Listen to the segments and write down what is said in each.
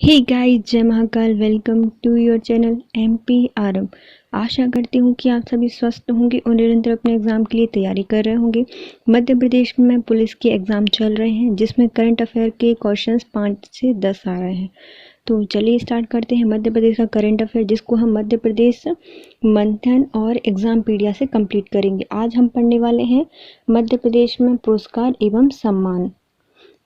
हे guys, जय Mahakal. Welcome to your channel MP आरम। आशा करती हूँ कि आप सभी स्वस्थ होंगे और निरंतर अपने एग्ज़ाम के लिए तैयारी कर रहे होंगे। मध्य प्रदेश में पुलिस के एग्ज़ाम चल रहे हैं जिसमें करंट अफेयर के क्वेश्चंस 5 से 10 आ रहे हैं। तो चलिए स्टार्ट करते हैं मध्य प्रदेश का करंट अफेयर, जिसको हम मध्य प्रदेश मंथन और एग्ज़ामपीडिया से कंप्लीट करेंगे। आज हम पढ़ने वाले हैं मध्य प्रदेश में पुरस्कार एवं सम्मान।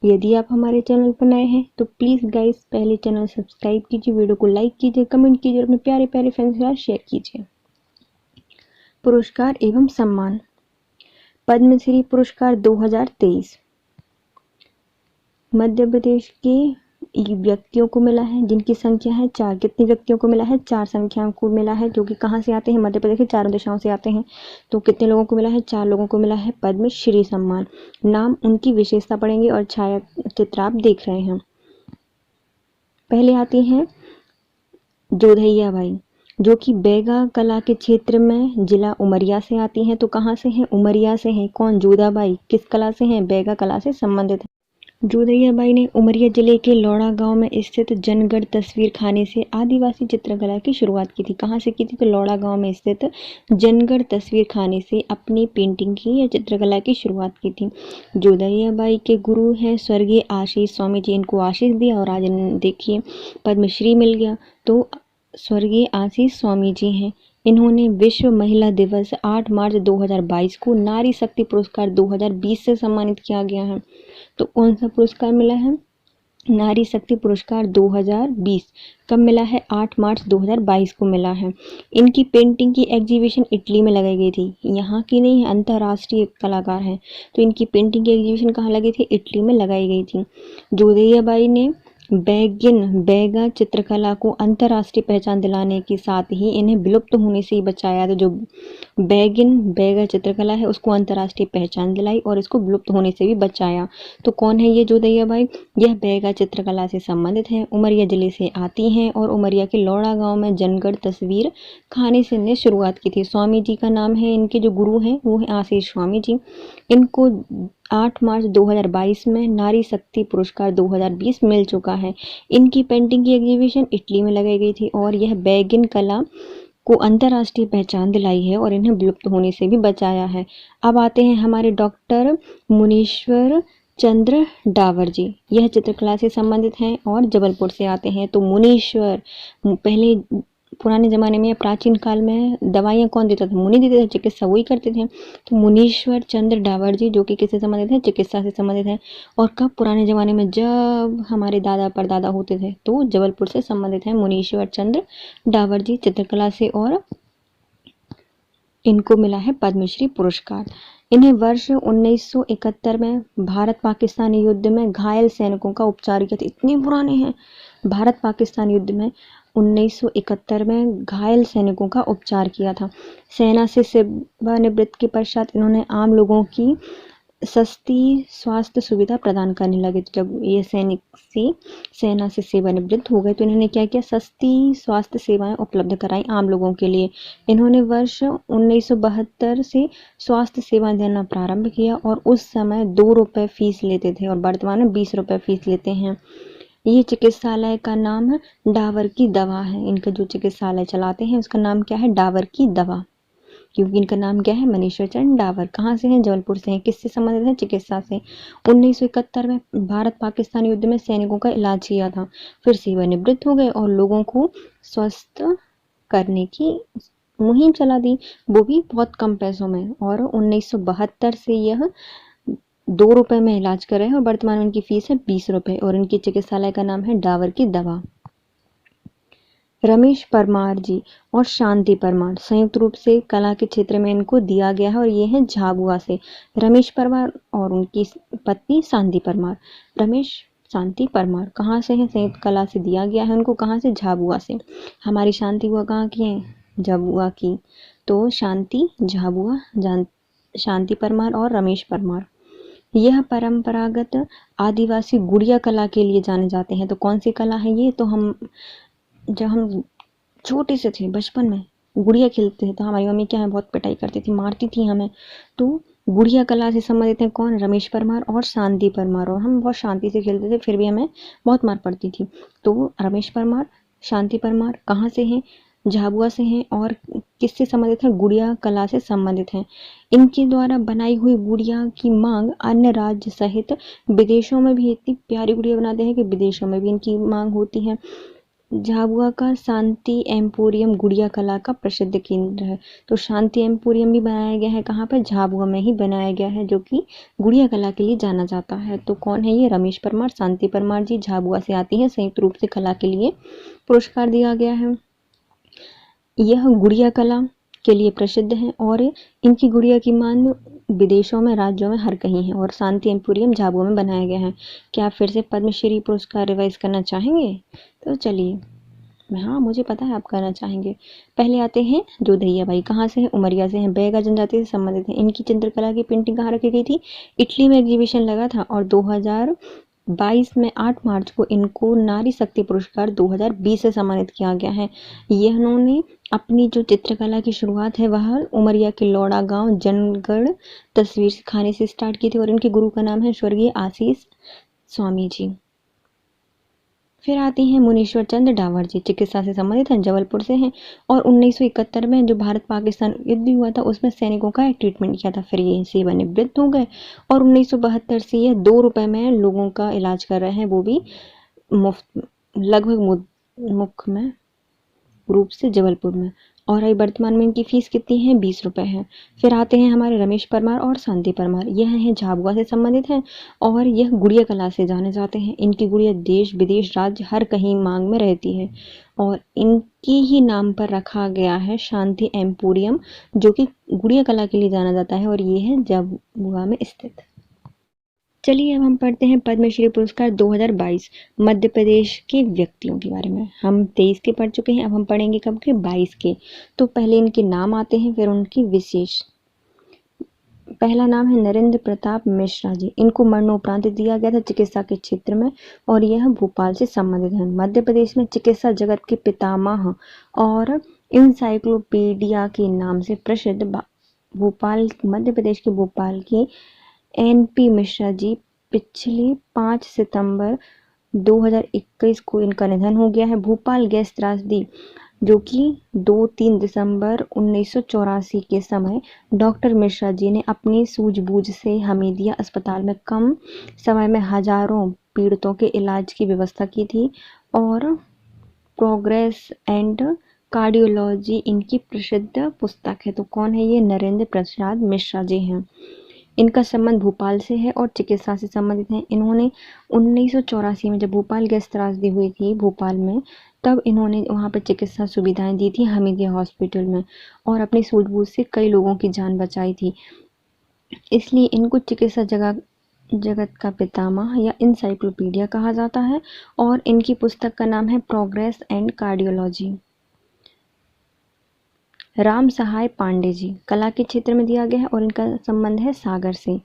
यदि आप हमारे चैनल पर नए हैं तो प्लीज़ गाइस पहले चैनल सब्सक्राइब कीजिए, वीडियो को लाइक कीजिए, कमेंट कीजिए और अपने प्यारे प्यारे फ्रेंड्स के साथ शेयर कीजिए। पुरस्कार एवं सम्मान। पद्मश्री पुरस्कार 2023 मध्य प्रदेश के व्यक्तियों को मिला है जिनकी संख्या है 4। कितने व्यक्तियों को मिला है? 4 संख्याओं को मिला है, जो कि कहाँ से आते हैं? मध्य प्रदेश के चारों दिशाओं से आते हैं। तो कितने लोगों को मिला है? 4 लोगों को मिला है पद्मश्री सम्मान। नाम, उनकी विशेषता पढ़ेंगे और छाया चित्र आप देख रहे हैं। पहले आती हैं जोधैया बाई, जो कि बैगा कला के क्षेत्र में जिला उमरिया से आती हैं। तो कहाँ से हैं? उमरिया से हैं। कौन? जोधाबाई। किस कला से हैं? बैगा कला से संबंधित है। जोधैयाबाई ने उमरिया जिले के लौड़ा गांव में स्थित जनगढ़ तस्वीर खाने से आदिवासी चित्रकला की शुरुआत की थी। कहाँ से की थी? तो लौड़ा गांव में स्थित जनगढ़ तस्वीर खाने से अपनी पेंटिंग की या चित्रकला की शुरुआत की थी। जोधैयाबाई के गुरु हैं स्वर्गीय आशीष स्वामी जी। इनको आशीष दिया और आज देखिए पद्मश्री मिल गया। तो स्वर्गीय आशीष स्वामी जी हैं। इन्होंने विश्व महिला दिवस 8 मार्च 2022 को नारी शक्ति पुरस्कार 2020 से सम्मानित किया गया है। तो कौन सा पुरस्कार मिला है? नारी शक्ति पुरस्कार 2020 कब मिला है? 8 मार्च 2022 को मिला है। इनकी पेंटिंग की एग्जीबिशन इटली में लगाई गई थी। यहाँ की नहीं है, अंतर्राष्ट्रीय कलाकार हैं। तो इनकी पेंटिंग की एग्जीबिशन कहाँ लगी थी? इटली में लगाई गई थी। जोधैयाबाई ने बैगा चित्रकला को अंतर्राष्ट्रीय पहचान दिलाने के साथ ही इन्हें विलुप्त होने से ही बचाया। तो जो बैगा चित्रकला है उसको अंतर्राष्ट्रीय पहचान दिलाई और इसको विलुप्त होने से भी बचाया। तो कौन है ये जोधैयाबाई? यह बैगा चित्रकला से संबंधित है, उमरिया जिले से आती हैं और उमरिया के लौड़ा गांव में जनगढ़ तस्वीर खाने से इन्हें शुरुआत की थी। स्वामी जी का नाम है, इनके जो गुरु हैं वो है आशीष स्वामी जी। इनको 8 मार्च 2022 में नारी शक्ति पुरस्कार 2020 मिल चुका है। इनकी पेंटिंग की एग्जीबिशन इटली में लगाई गई थी और यह बैगिन कला को अंतर्राष्ट्रीय पहचान दिलाई है और इन्हें विलुप्त होने से भी बचाया है। अब आते हैं हमारे डॉक्टर मुनीश्वर चंद्र डावर जी। यह चित्रकला से संबंधित हैं और जबलपुर से आते हैं। तो मुनीश्वर, पहले पुराने ज़माने में, प्राचीन काल में दवाइयाँ कौन देता था? मुनि देते थे, चिकित्सा वही करते थे। तो मुनीश्वर चंद्र डावर जी, जो कि किससे संबंधित हैं? चिकित्सा से संबंधित हैं। और कब? पुराने ज़माने में, जब हमारे दादा परदादा होते थे। तो जबलपुर से संबंधित हैं मुनीश्वर चंद्र डावर जी चित्रकला से, और इनको मिला है पद्मश्री पुरस्कार। इन्हें वर्ष 1971 में भारत पाकिस्तान युद्ध में घायल सैनिकों का उपचार किया था। इतने पुराने हैं। भारत पाकिस्तान युद्ध में 1971 में घायल सैनिकों का उपचार किया था। सेना से सेवानिवृत्त के पश्चात इन्होंने आम लोगों की सस्ती स्वास्थ्य सुविधा प्रदान करने लगे। तो जब ये सेना से सेवानिवृत्त हो गए तो इन्होंने क्या किया? सस्ती स्वास्थ्य सेवाएं उपलब्ध कराई आम लोगों के लिए। इन्होंने वर्ष 1972 से स्वास्थ्य सेवाएं देना प्रारंभ किया और उस समय 2 रुपये फीस लेते थे और वर्तमान में 20 रुपये फीस लेते हैं। ये चिकित्सालय का नाम डावर की दवा है। इनका जो चिकित्सालय चलाते हैं उसका नाम क्या है? डावर की दवा, क्योंकि इनका नाम क्या है? मनीश्वर चंद्र डावर। कहाँ से हैं? जबलपुर से हैं। किससे संबंधित है? चिकित्सा से। 1971 में भारत पाकिस्तान युद्ध में सैनिकों का इलाज किया था, फिर सेवानिवृत्त हो गए और लोगों को स्वस्थ करने की मुहिम चला दी, वो भी बहुत कम पैसों में। और 1972 से यह 2 रुपये में इलाज कर रहे हैं और वर्तमान में उनकी फीस है 20 रुपये और इनकी चिकित्सालय का नाम है डावर की दवा। रमेश परमार जी और शांति परमार, संयुक्त रूप से कला के क्षेत्र में इनको दिया गया है और ये है झाबुआ से। रमेश परमार और उनकी पत्नी शांति परमार। रमेश शांति परमार कहाँ से हैं? संयुक्त कला से दिया गया है उनको। कहाँ से? झाबुआ से। हमारी शांति बुआ कहाँ की हैं? झाबुआ की। तो शांति झाबुआ, शांति परमार और रमेश परमार। यह परंपरागत आदिवासी गुड़िया कला के लिए जाने जाते हैं। तो कौन सी कला है ये? तो जब हम छोटे से थे, बचपन में गुड़िया खेलते थे तो हमारी मम्मी क्या है? बहुत पिटाई करती थी, मारती थी हमें। तो गुड़िया कला से संबंधित हैं कौन? रमेश परमार और शांति परमार। और हम बहुत शांति से खेलते थे, फिर भी हमें बहुत मार पड़ती थी। तो रमेश परमार, शांति परमार कहाँ से हैं? झाबुआ से हैं। और किससे संबंधित हैं? गुड़िया कला से संबंधित हैं। इनके द्वारा बनाई हुई गुड़िया की मांग अन्य राज्य सहित विदेशों में भी, इतनी प्यारी गुड़िया बनाते हैं कि विदेशों में भी इनकी मांग होती है। झाबुआ का शांति एम्पोरियम गुड़िया कला का प्रसिद्ध केंद्र है। तो शांति एम्पोरियम भी बनाया गया है कहाँ पर? झाबुआ में ही बनाया गया है, जो कि गुड़िया कला के लिए जाना जाता है। तो कौन है ये? रमेश परमार, शांति परमार जी झाबुआ से आती हैं, संयुक्त रूप से कला के लिए पुरस्कार दिया गया है। यह गुड़िया कला के लिए प्रसिद्ध है और इनकी गुड़िया की मांग विदेशों में, राज्यों में हर कहीं है। और शांति एम्पोरियम झाबुआ में बनाया गया है। क्या आप फिर से पद्मश्री पुरस्कार रिवाइज करना चाहेंगे? तो चलिए, हाँ मुझे पता है आप करना चाहेंगे। पहले आते हैं जोधैया बाई, कहाँ से हैं? उमरिया से हैं, बैगा जनजाति से संबंधित हैं। इनकी चित्रकला की पेंटिंग कहाँ रखी गई थी? इटली में एग्जीबिशन लगा था। और 2022 में 8 मार्च को इनको नारी शक्ति पुरस्कार 2020 से सम्मानित किया गया है। यह उन्होंने अपनी जो चित्रकला की शुरुआत है वह उमरिया के लौड़ा गांव जनगढ़ तस्वीर सिखाने से स्टार्ट की थी। और इनके गुरु का नाम है स्वर्गीय आशीष स्वामी जी। फिर आती हैं मुनीश्वर चंद्र डावर जी, चिकित्सा से संबंधित हैं, जबलपुर से हैं। और 1971 में जो भारत पाकिस्तान युद्ध हुआ था उसमें सैनिकों का ट्रीटमेंट किया था, फिर ये सेवानिवृत्त हो गए। और 1972 से ये 2 रुपए में लोगों का इलाज कर रहे हैं, वो भी मुफ्त, लगभग मुफ्त में रूप से जबलपुर में। और अभी वर्तमान में इनकी फीस कितनी है? 20 रुपए है। फिर आते हैं हमारे रमेश परमार और शांति परमार, यह हैं झाबुआ से संबंधित हैं और यह गुड़िया कला से जाने जाते हैं। इनकी गुड़िया देश विदेश राज्य हर कहीं मांग में रहती है। और इनके ही नाम पर रखा गया है शांति एम्पोरियम, जो कि गुड़िया कला के लिए जाना जाता है, और ये है झाबुआ में स्थित। चलिए अब हम पढ़ते हैं पद्मश्री पुरस्कार 2022 मध्य प्रदेश के व्यक्तियों के बारे में। हम 23 के पढ़ चुके हैं, अब हम पढ़ेंगे कब के? 22 के। तो पहले इनके नाम आते हैं, फिर उनकी विशेष। पहला नाम है नरेंद्र प्रताप मिश्रा जी। इनको मरणोपरांत दिया गया था चिकित्सा के क्षेत्र में, और यह भोपाल से संबंधित है। मध्य प्रदेश में चिकित्सा जगत के पितामह और इंसाइक्लोपीडिया के नाम से प्रसिद्ध भोपाल, मध्य प्रदेश के भोपाल के NP मिश्रा जी पिछले 5 सितंबर 2021 को इनका निधन हो गया है। भोपाल गैस त्रासदी, जो कि 2-3 दिसंबर 1984 के समय डॉक्टर मिश्रा जी ने अपनी सूझबूझ से हमीदिया अस्पताल में कम समय में हजारों पीड़ितों के इलाज की व्यवस्था की थी। और प्रोग्रेस एंड कार्डियोलॉजी इनकी प्रसिद्ध पुस्तक है। तो कौन है ये? नरेंद्र प्रसाद मिश्रा जी हैं। इनका संबंध भोपाल से है और चिकित्सा से संबंधित है। इन्होंने 1984 में जब भोपाल गैस त्रासदी हुई थी भोपाल में, तब इन्होंने वहाँ पर चिकित्सा सुविधाएं दी थी हमीदिया हॉस्पिटल में, और अपनी सूझबूझ से कई लोगों की जान बचाई थी। इसलिए इनको चिकित्सा जगत का पितामह या इंसाइक्लोपीडिया कहा जाता है। और इनकी पुस्तक का नाम है प्रोग्रेस एंड कार्डियोलॉजी। राम सहाय पांडे जी कला के क्षेत्र में दिया गया है, और इनका संबंध है सागर से।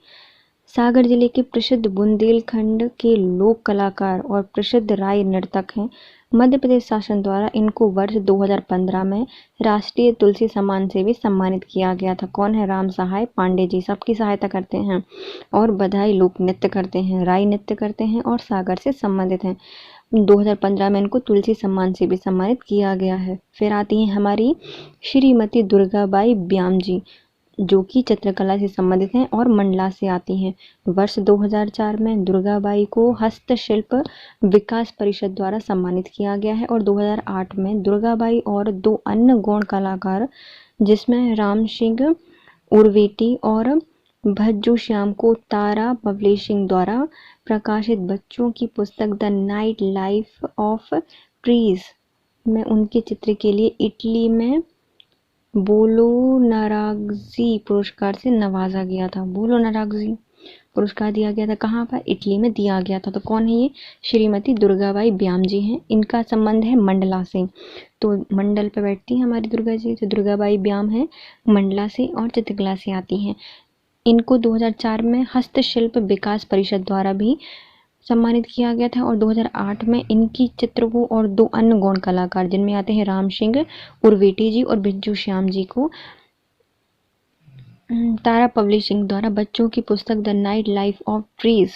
सागर जिले के प्रसिद्ध बुंदेलखंड के लोक कलाकार और प्रसिद्ध राय नर्तक हैं। मध्य प्रदेश शासन द्वारा इनको वर्ष 2015 में राष्ट्रीय तुलसी सम्मान से भी सम्मानित किया गया था। कौन है? राम सहाय पांडे जी। सबकी सहायता करते हैं और बधाई लोक नृत्य करते हैं, राय नृत्य करते हैं, और सागर से संबंधित हैं। 2015 में इनको तुलसी सम्मान से भी सम्मानित किया गया है। फिर आती हैं हमारी श्रीमती दुर्गाबाई ब्याम जी, जो कि चित्रकला से संबंधित हैं और मंडला से आती हैं। वर्ष 2004 में दुर्गाबाई को हस्तशिल्प विकास परिषद द्वारा सम्मानित किया गया है। और 2008 में दुर्गाबाई और 2 अन्य गौण कलाकार, जिसमें राम सिंह उर्वेटी और भज्जू श्याम को तारा पब्लिशिंग द्वारा प्रकाशित बच्चों की पुस्तक the night life of trees में उनके चित्र के लिए इटली में बोलोनाराग्जी पुरस्कार से नवाजा गया था। बोलोनाराग्जी पुरस्कार दिया गया था, कहाँ पर? इटली में दिया गया था। तो कौन है ये? श्रीमती दुर्गाबाई ब्याम जी हैं। इनका संबंध है मंडला से। तो मंडल पे बैठती हैं हमारी दुर्गा जी, तो दुर्गाबाई ब्याम है मंडला से और चित्रकला से आती हैं। इनको 2004 में हस्तशिल्प विकास परिषद द्वारा भी सम्मानित किया गया था। और 2008 में इनकी चित्र को और 2 अन्य गौण कलाकार, जिनमें आते हैं राम सिंह उर्वेटी जी और बिज्जू श्याम जी, को तारा पब्लिशिंग द्वारा बच्चों की पुस्तक the night life of trees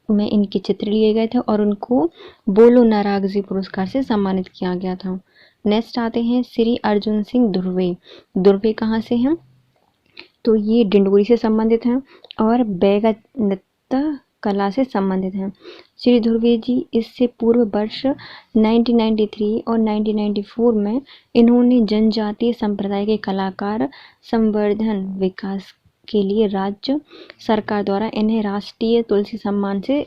में इनके चित्र लिए गए थे और उनको बोलो नारागजी पुरस्कार से सम्मानित किया गया था। नेक्स्ट आते हैं श्री अर्जुन सिंह धुर्वे। धुर्वे कहाँ से हैं? तो ये डिंडोरी से संबंधित हैं और बैगा नृत्य कला से संबंधित हैं। श्री धुर्वे जी इससे पूर्व वर्ष 1993 और 1994 में इन्होंने जनजातीय संप्रदाय के कलाकार संवर्धन विकास के लिए राज्य सरकार द्वारा इन्हें राष्ट्रीय तुलसी सम्मान से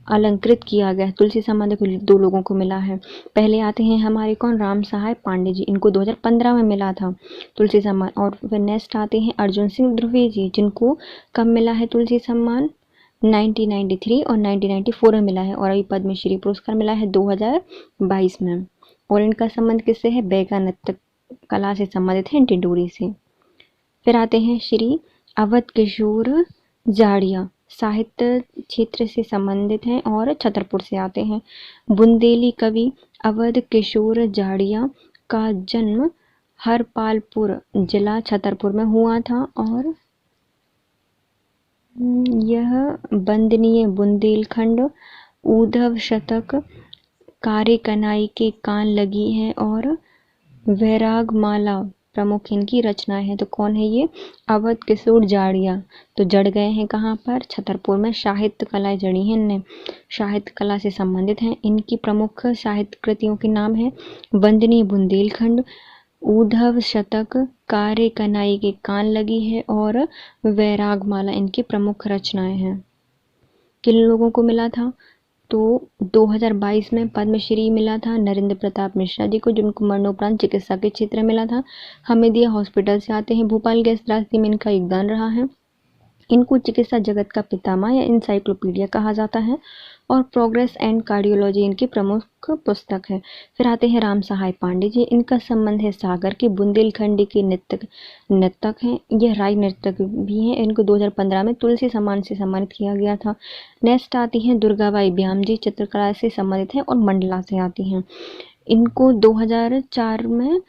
अलंकृत किया गया। तुलसी सम्मान देखो 2 लोगों को मिला है। पहले आते हैं हमारे कौन? राम सहाय पांडे जी, इनको 2015 में मिला था तुलसी सम्मान। और फिर नेक्स्ट आते हैं अर्जुन सिंह धुर्वे जी, जिनको कब मिला है तुलसी सम्मान? 1993 और 1994 में मिला है। और अभी पद्मश्री पुरस्कार मिला है 2022 में। और इनका संबंध किससे है? बैगा नृत्य कला से संबंधित है, डिंडोरी से। फिर आते हैं श्री अवध किशोर जाड़िया, साहित्य क्षेत्र से संबंधित हैं और छतरपुर से आते हैं। बुंदेली कवि अवध किशोर जाड़िया का जन्म हरपालपुर जिला छतरपुर में हुआ था और यह वंदनीय बुंदेलखंड, उद्धव शतक, कार्य कनाई के कान लगी है और वैरागमाला प्रमुख इनकी रचनाएं हैं। तो कौन है ये? अवध किशोर जाड़िया। तो जड़ गए हैं कहाँ पर? छतरपुर में। साहित्य कलाएं जड़ी हैं इनने, साहित्य कला से संबंधित हैं। इनकी प्रमुख साहित्य कृतियों के नाम है वंदनीय बुंदेलखंड, उद्धव शतक, कार्य कनाई के कान लगी है और वैरागमाला इनकी प्रमुख रचनाएं हैं। किन लोगों को मिला था? तो 2022 में पद्मश्री मिला था नरेंद्र प्रताप मिश्रा जी को, जिनको मरणोपरांत चिकित्सा के क्षेत्र में मिला था। हमीदिया हॉस्पिटल से आते हैं। भोपाल गैस त्रासदी में इनका योगदान रहा है। इनको चिकित्सा जगत का पितामह या इंसाइक्लोपीडिया कहा जाता है और प्रोग्रेस एंड कार्डियोलॉजी इनकी प्रमुख पुस्तक है। फिर आते हैं राम सहाय पांडे जी, इनका संबंध है सागर के बुंदेलखंडी के नर्तक हैं। यह राय नर्तक भी हैं। इनको 2015 में तुलसी सम्मान से सम्मानित किया गया था। नेक्स्ट आती हैं दुर्गाबाई ब्याम जी, चित्रकला से संबंधित हैं और मंडला से आती हैं। इनको 2004 में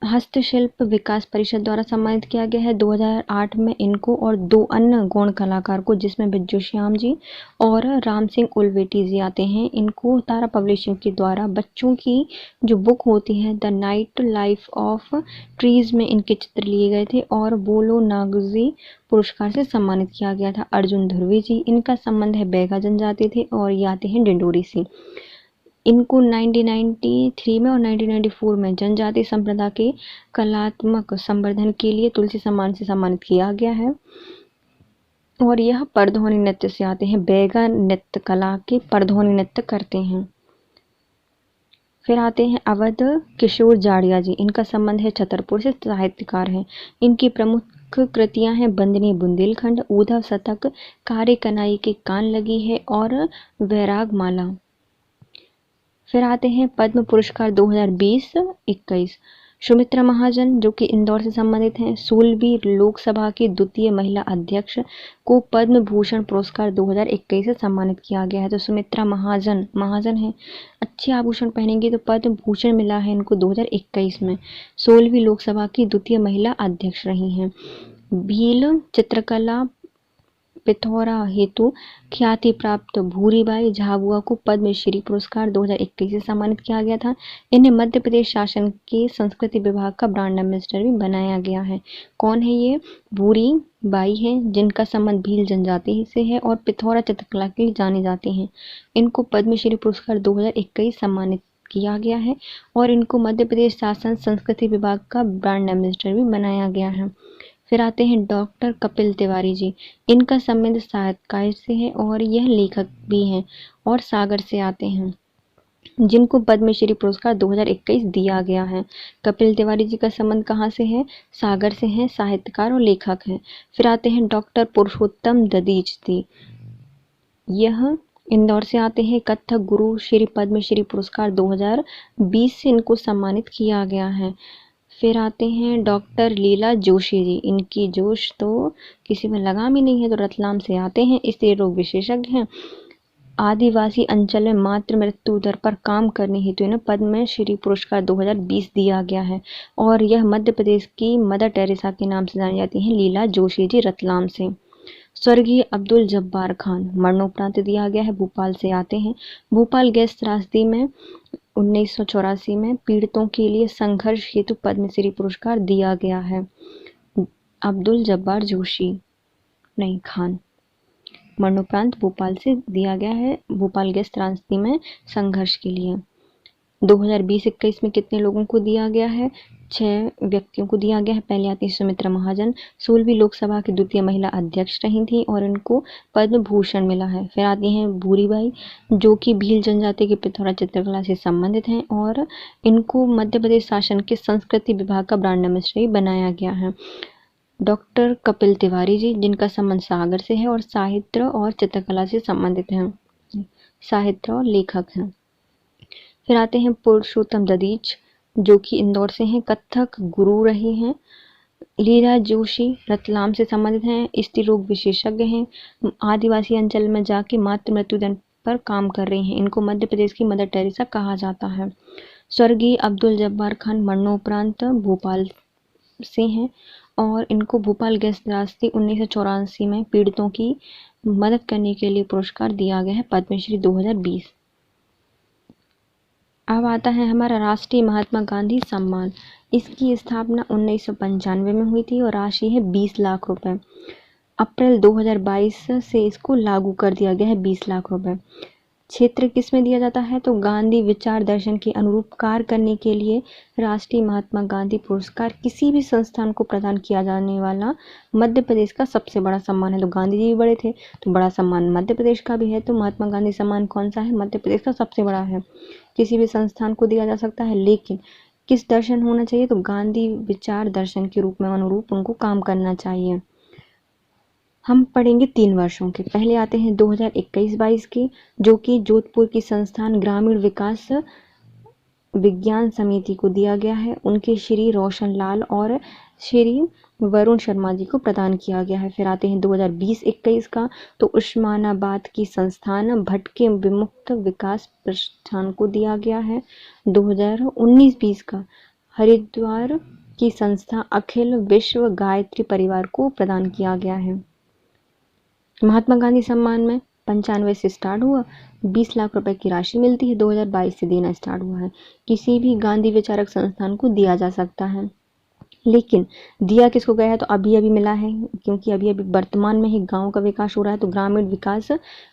हस्तशिल्प विकास परिषद द्वारा सम्मानित किया गया है। 2008 में इनको और 2 अन्य गौण कलाकार को, जिसमें बिज्जू श्याम जी और राम सिंह उलवेटी जी आते हैं, इनको तारा पब्लिशिंग के द्वारा बच्चों की जो बुक होती है the night life of trees में इनके चित्र लिए गए थे और बोलो नागजी पुरस्कार से सम्मानित किया गया था। अर्जुन धुर्वे जी, इनका संबंध है बैगा जनजाति थे और ये आते हैं डिंडोरी से। इनको 1993 में और 1994 में जनजातीय संप्रदाय के कलात्मक संवर्धन के लिए तुलसी सम्मान से सम्मानित किया गया है और यह परधोनी नृत्य से आते हैं। बैगा नृत्य कला के परधोनी नृत्य करते हैं। फिर आते हैं अवध किशोर जाड़िया जी, इनका संबंध है छतरपुर से, साहित्यकार हैं। इनकी प्रमुख कृतियां हैं वंदनीय बुंदेलखंड, उद्धव शतक, कार्य कनाई के कान लगी है और वैरागमाला। फिर आते हैं पद्म पुरस्कार 2020-21। सुमित्रा महाजन जो कि इंदौर से संबंधित हैं, 16वीं लोकसभा की द्वितीय महिला अध्यक्ष को पद्म भूषण पुरस्कार 2021 से सम्मानित किया गया है। तो सुमित्रा महाजन है, अच्छे आभूषण पहनेंगे तो पद्म भूषण मिला है इनको 2021 में। 16वीं लोकसभा की द्वितीय महिला अध्यक्ष रही हैं। भील चित्रकला पिथौरा हेतु ख्याति प्राप्त भूरीबाई झाबुआ को पद्मश्री पुरस्कार 2021 से सम्मानित किया गया था। इन्हें मध्य प्रदेश शासन के संस्कृति विभाग का ब्रांड एम्बेसडर भी बनाया गया है। कौन है ये? भूरी बाई है, जिनका संबंध भील जनजाति से है और पिथौरा चित्रकला के लिए जाने जाते हैं। इनको पद्मश्री पुरस्कार 2021 सम्मानित किया गया है और इनको मध्य प्रदेश शासन संस्कृति विभाग का ब्रांड एम्बेसडर भी बनाया गया है। फिर आते हैं डॉक्टर कपिल तिवारी जी, इनका संबंध साहित्यकार से है और यह लेखक भी हैं और सागर से आते हैं, जिनको पद्मश्री पुरस्कार 2021 दिया गया है। कपिल तिवारी जी का संबंध कहाँ से है? सागर से है, साहित्यकार और लेखक हैं। फिर आते हैं डॉक्टर पुरुषोत्तम ददीच जी, यह इंदौर से आते हैं, कथक गुरु, श्री पद्मश्री पुरस्कार 2020 से इनको सम्मानित किया गया है। फिर आते हैं डॉक्टर लीला जोशी जी, इनकी जोश तो किसी में लगाम ही नहीं है, तो रतलाम से आते हैं, स्त्री रोग विशेषज्ञ हैं। आदिवासी अंचल में मातृ मृत्यु दर पर काम करने हेतु इन्हें पद्मश्री पुरस्कार 2020 दिया गया है। और यह मध्य प्रदेश की मदर टेरेसा के नाम से जानी जाती हैं, लीला जोशी जी, रतलाम से। स्वर्गीय अब्दुल जब्बार खान मरणोपरांत दिया गया है, भोपाल से आते हैं। भोपाल गैस त्रासदी में 1984 में पीड़ितों के लिए संघर्ष हेतु पद्मश्री पुरस्कार दिया गया है। अब्दुल जब्बार जोशी नहीं, खान, मरणोपरांत भोपाल से दिया गया है, भोपाल गैस त्रासदी में संघर्ष के लिए। 2020-21 में कितने लोगों को दिया गया है? 6 व्यक्तियों को दिया गया है। पहले आती है सुमित्रा महाजन, 16वीं लोकसभा की द्वितीय महिला अध्यक्ष रही थी और इनको पद्म भूषण मिला है। फिर आती हैं भूरीबाई, जो कि भील जनजाति के पिथौरा चित्रकला से संबंधित हैं और इनको मध्य प्रदेश शासन के संस्कृति विभाग का ब्रांड एम्बेसडर बनाया गया है। डॉक्टर कपिल तिवारी जी, जिनका संबंध सागर से है और साहित्य और चित्रकला से संबंधित हैं, साहित्य और लेखक हैं। फिर आते हैं पुरुषोत्तम ददीच, जो कि इंदौर से हैं, कथक गुरु रहे हैं। लीला जोशी रतलाम से संबंधित हैं, स्त्री रोग विशेषज्ञ हैं, आदिवासी अंचल में जाके मातृ मृत्यु दर पर काम कर रही हैं। इनको मध्य प्रदेश की मदर टेरेसा कहा जाता है। स्वर्गीय अब्दुल जब्बार खान मरणोपरांत भोपाल से हैं और इनको भोपाल गैस त्रासदी 1984 में पीड़ितों की मदद करने के लिए पुरस्कार दिया गया है, पद्मश्री 2020। अब आता है हमारा राष्ट्रीय महात्मा गांधी सम्मान। इसकी स्थापना 1995 में हुई थी और राशि है 20 लाख रुपए। अप्रैल 2022 से इसको लागू कर दिया गया है, 20 लाख रुपए। क्षेत्र किस में दिया जाता है? तो गांधी विचार दर्शन के अनुरूप कार्य करने के लिए राष्ट्रीय महात्मा गांधी पुरस्कार किसी भी संस्थान को प्रदान किया जाने वाला मध्य प्रदेश का सबसे बड़ा सम्मान है। तो गांधी जी भी बड़े थे, तो बड़ा सम्मान मध्य प्रदेश का भी है। तो महात्मा गांधी सम्मान कौन सा है? मध्य प्रदेश का सबसे बड़ा है। किसी भी संस्थान को दिया जा सकता है, लेकिन किस दर्शन होना चाहिए? तो गांधी विचार दर्शन के रूप में अनुरूप उनको काम करना चाहिए। हम पढ़ेंगे 3 वर्षों के। पहले आते हैं 2021-22 के, जो कि जोधपुर की संस्थान ग्रामीण विकास विज्ञान समिति को दिया गया है। उनके श्री रोशन लाल और श्री वरुण शर्मा जी को प्रदान किया गया है। फिर आते हैं 2020-21 का, तो उस्मानाबाद की संस्थान भटके विमुक्त विकास प्रतिष्ठान को दिया गया है। 2019-20 का हरिद्वार की संस्था अखिल विश्व गायत्री परिवार को प्रदान किया गया है। महात्मा गांधी सम्मान में 95 से स्टार्ट हुआ, 20 लाख रुपए की राशि मिलती है, 2022 से देना स्टार्ट हुआ है। किसी भी गांधी विचारक संस्थान को दिया जा सकता है, लेकिन दिया किसको गया है? तो अभी अभी मिला है, क्योंकि अभी अभी वर्तमान में ही गांव का विकास हो रहा है, तो ग्रामीण विकास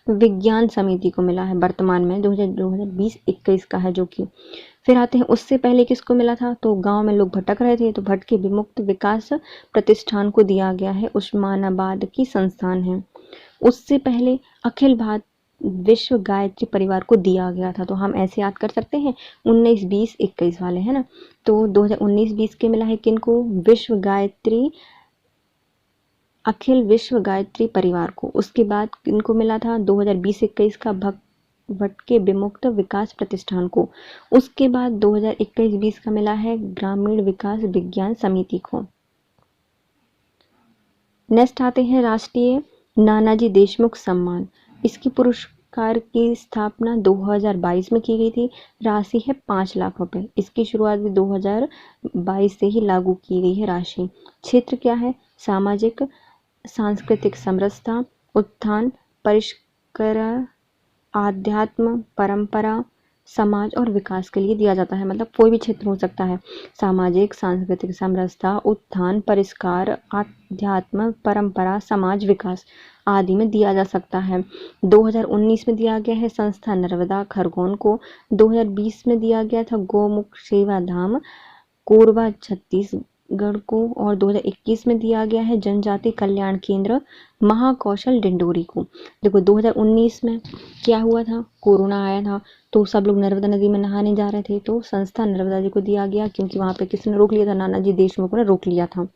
विज्ञान समिति को मिला है। वर्तमान में 2020-21 का है जो कि। फिर आते हैं उससे पहले किसको मिला था? तो गांव में लोग भटक रहे थे, तो भटके विमुक्त विकास प्रतिष्ठान को दिया गया है, उस्मानाबाद की संस्थान है। उससे पहले अखिल भारत विश्व गायत्री परिवार को दिया गया था। तो हम ऐसे याद कर सकते हैं 19-20-21 वाले, है ना। तो 2019-20 के मिला है किनको? विश्व गायत्री, अखिल विश्व गायत्री परिवार को। उसके बाद किनको मिला था? 2020-21 का भटके विमुक्त विकास प्रतिष्ठान को। उसके बाद 2021-20 का मिला है ग्रामीण विकास विज्ञान समिति को। नेक्स्ट आते हैं राष्ट्रीय नानाजी देशमुख सम्मान। इसकी पुरस्कार की स्थापना 2022 में की गई थी। राशि है 5 लाख रुपए। इसकी शुरुआत भी 2022 से ही लागू की गई है राशि। क्षेत्र क्या है? सामाजिक सांस्कृतिक समरसता, उत्थान, परिष्करण, आध्यात्म, परंपरा, समाज और विकास के लिए दिया जाता है। मतलब कोई भी क्षेत्र हो सकता है। सामाजिक सांस्कृतिक समरसता, उत्थान, परिष्कार, आध्यात्म, परंपरा, समाज, विकास आदि में दिया जा सकता है। 2019 में दिया गया है संस्था नर्मदा खरगोन को। 2020 में दिया गया था गौमुख सेवा धाम कोरबा छत्तीसगढ़ को। और 2021 में दिया गया है जनजाति कल्याण केंद्र महाकौशल डिंडोरी को। देखो 2019 में क्या हुआ था? कोरोना आया था, तो सब लोग नर्मदा नदी में नहाने जा रहे थे, तो संस्था नर्मदा जी को दिया गया, क्योंकि वहाँ पे किसने रोक लिया था? नानाजी देशमुख ने रोक लिया था।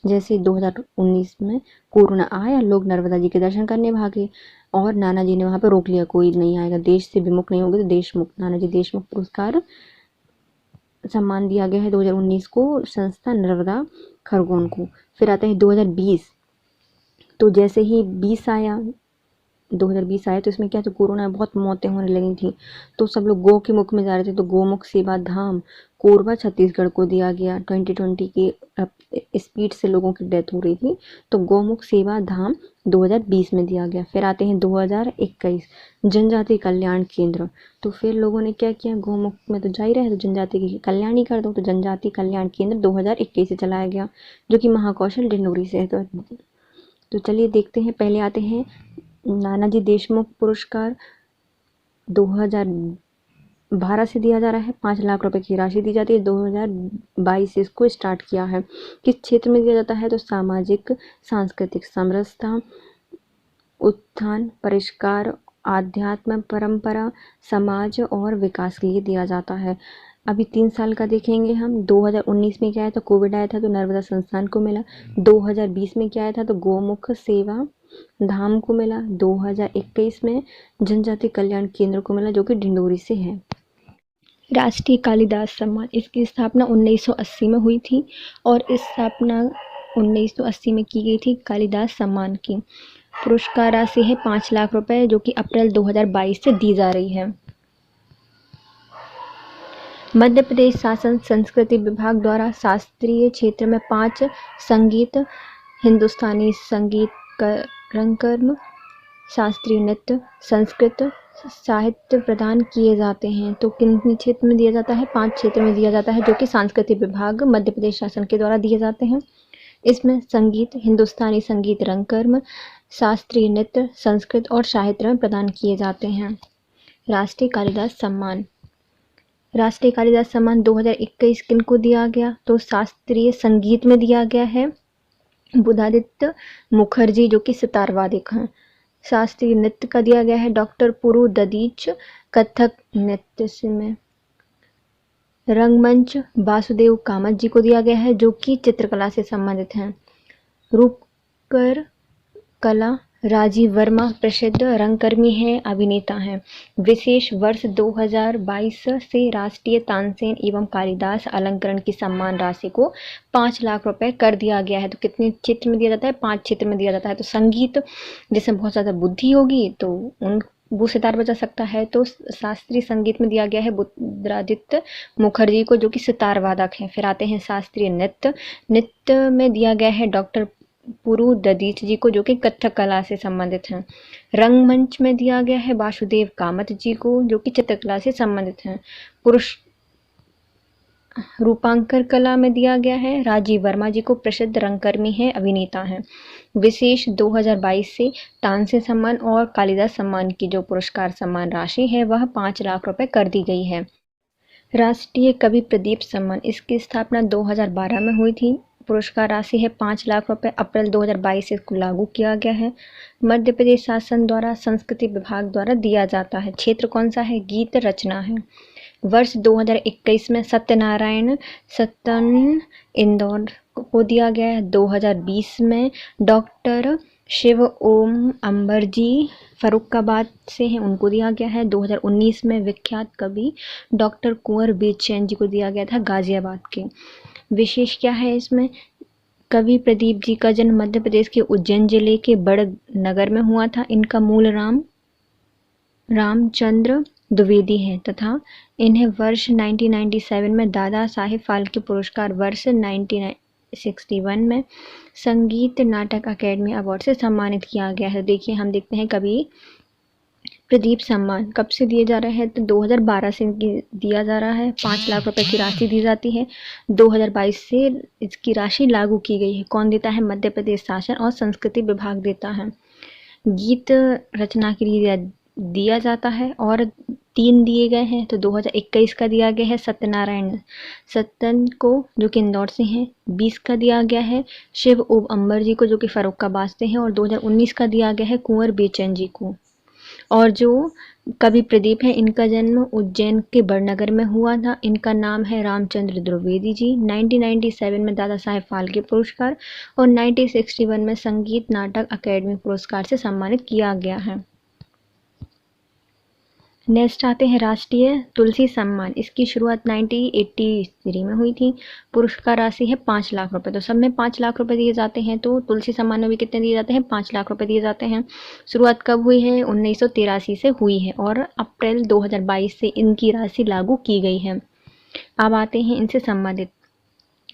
जैसे 2019 में कोरोना आया, लोग नर्मदा जी के दर्शन करने भागे और नाना जी ने वहाँ पे रोक लिया, कोई नहीं आएगा, देश से विमुख नहीं होगा। तो देशमुख, नानाजी देशमुख पुरस्कार सम्मान दिया गया है 2019 को संस्था नर्मदा खरगोन को। फिर आता है 2020। तो जैसे ही 20 आया, 2020 आया तो इसमें क्या था, कोरोना में बहुत मौतें होने लगी थी, तो सब लोग गो के मुख में जा रहे थे, तो गोमुख सेवा धाम कोरबा छत्तीसगढ़ को दिया गया। 2020 की स्पीड से लोगों की डेथ हो रही थी, तो गौमुख सेवा धाम 2020 में दिया गया। फिर आते हैं 2021 जनजाति कल्याण केंद्र, तो फिर लोगों ने क्या किया, गौमुख में तो जा ही रहे हैं तो जनजाति की कल्याण ही कर दो, तो जनजाति कल्याण केंद्र 2021 से चलाया गया, जो कि महाकौशल डिंडोरी से है। तो चलिए देखते हैं। पहले आते हैं नानाजी देशमुख पुरस्कार 2012 से दिया जा रहा है, 5 लाख रुपए की राशि दी जाती है। 2022 से इसको स्टार्ट किया है। किस क्षेत्र में दिया जाता है, तो सामाजिक सांस्कृतिक समरसता, उत्थान, परिष्कार, आध्यात्म, परंपरा, समाज और विकास के लिए दिया जाता है। अभी 3 साल का देखेंगे हम। 2019 में क्या आया था, कोविड आया था तो नर्मदा संस्थान को मिला। 2020 में क्या आया था, तो गोमुख सेवा धाम को मिला। 2021 में जनजाति कल्याण केंद्र को मिला, जो कि डिंडोरी से है। राष्ट्रीय कालिदास सम्मान, इसकी स्थापना 1980 में हुई थी और इस स्थापना 1980 में की गई थी कालिदास सम्मान की। पुरस्कार राशि है 5 लाख रुपए, जो कि अप्रैल 2022 से दी जा रही है। मध्य प्रदेश शासन संस्कृति विभाग द्वारा शास्त्रीय क्षेत्र में 5 संगीत, हिंदुस्तानी संगीत, रंगकर्म, शास्त्रीय नृत्य, संस्कृत साहित्य प्रदान किए जाते हैं। तो किन क्षेत्र में दिया जाता है, 5 क्षेत्र में दिया जाता है, जो कि सांस्कृतिक विभाग मध्य प्रदेश शासन के द्वारा दिए जाते हैं। इसमें संगीत, हिंदुस्तानी संगीत, रंगकर्म, शास्त्रीय नृत्य, संस्कृत और साहित्य में प्रदान किए जाते हैं। राष्ट्रीय कालिदास सम्मान, राष्ट्रीय कालिदास सम्मान 2021 किनको दिया गया, तो शास्त्रीय संगीत में दिया गया है बुधादित्य मुखर्जी, जो कि सितार वादक हैं। शास्त्रीय नृत्य का दिया गया है डॉक्टर पुरु ददीच, कथक नृत्य में। रंगमंच वासुदेव कामत जी को दिया गया है, जो कि चित्रकला से संबंधित हैं। रूपकर कला राजीव वर्मा प्रसिद्ध रंगकर्मी हैं, अभिनेता हैं। विशेष वर्ष 2022 से राष्ट्रीय तानसेन एवं कालिदास अलंकरण की सम्मान राशि को 5 लाख रुपए कर दिया गया है। तो कितने क्षेत्र में दिया जाता है, 5 क्षेत्र में दिया जाता है। तो संगीत जिसमें बहुत ज़्यादा बुद्धि होगी तो वो सितार बजा सकता है, तो शास्त्रीय संगीत में दिया गया है बुधादित्य मुखर्जी को, जो कि सितार वादक हैं। फिर आते हैं शास्त्रीय नृत्य, नृत्य में दिया गया है डॉक्टर पुरु ददीच जी को, जो कि कथक कला से संबंधित हैं। रंगमंच में दिया गया है वासुदेव कामत जी को, जो कि चित्रकला से संबंधित हैं। पुरुष रूपांकर कला में दिया गया है राजीव वर्मा जी को, प्रसिद्ध रंगकर्मी हैं, अभिनेता हैं। विशेष 2022 से तानसेन सम्मान और कालिदास सम्मान की जो पुरस्कार सम्मान राशि है वह 5 लाख रुपए कर दी गई है। राष्ट्रीय कवि प्रदीप सम्मान, इसकी स्थापना 2012 में हुई थी। पुरस्कार राशि है 5 लाख रुपए, अप्रैल 2022 से इसको लागू किया गया है। मध्य प्रदेश शासन द्वारा संस्कृति विभाग द्वारा दिया जाता है। क्षेत्र कौन सा है, गीत रचना है। वर्ष 2021 में सत्यनारायण सत्तन इंदौर को दिया गया है। 2020 में डॉक्टर शिव ओम अंबर जी फर्रुखाबाद से हैं, उनको दिया गया है। 2019 में विख्यात कवि डॉक्टर कुंवर बेचैन जी को दिया गया था, गाजियाबाद के। विशेष क्या है इसमें, कवि प्रदीप जी का जन्म मध्य प्रदेश के उज्जैन जिले के बड़नगर में हुआ था। इनका मूल नाम रामचंद्र द्विवेदी है तथा इन्हें वर्ष 1997 में दादा साहेब फाल्के पुरस्कार, वर्ष 1961 में संगीत नाटक अकेडमी अवार्ड से सम्मानित किया गया है। देखिए हम देखते हैं कवि प्रदीप सम्मान कब से दिए जा रहे हैं, तो 2012 से दिया जा रहा है। 5 लाख रुपए की राशि दी जाती है। 2022 से इसकी राशि लागू की गई है। कौन देता है, मध्य प्रदेश शासन और संस्कृति विभाग देता है। गीत रचना के लिए दिया जाता है और 3 दिए गए हैं। तो 2021 का दिया गया है सत्यनारायण सत्तन को, जो कि इंदौर से हैं। 20 का दिया गया है शिव ओम अंबर जी को, जो कि फर्रुखाबाद से हैं। और 2019 का दिया गया है कुंवर बेचैन जी को। और जो कवि प्रदीप है, इनका जन्म उज्जैन के बड़नगर में हुआ था। इनका नाम है रामचंद्र द्विवेदी जी। 1997 में दादा साहेब फाल्के पुरस्कार और 1961 में संगीत नाटक अकेडमी पुरस्कार से सम्मानित किया गया है। नेक्स्ट आते हैं राष्ट्रीय तुलसी सम्मान। इसकी शुरुआत 1983 में हुई थी। पुरस्कार राशि है 5 लाख रुपए। तो सब में 5 लाख रुपए दिए जाते हैं, तो तुलसी सम्मान में भी कितने दिए जाते हैं? 5 लाख रुपए दिए जाते हैं। शुरुआत कब हुई है? 1983 से हुई है और अप्रैल 2022 से इनकी राशि लागू की गई है। अब आते हैं इनसे संबंधित।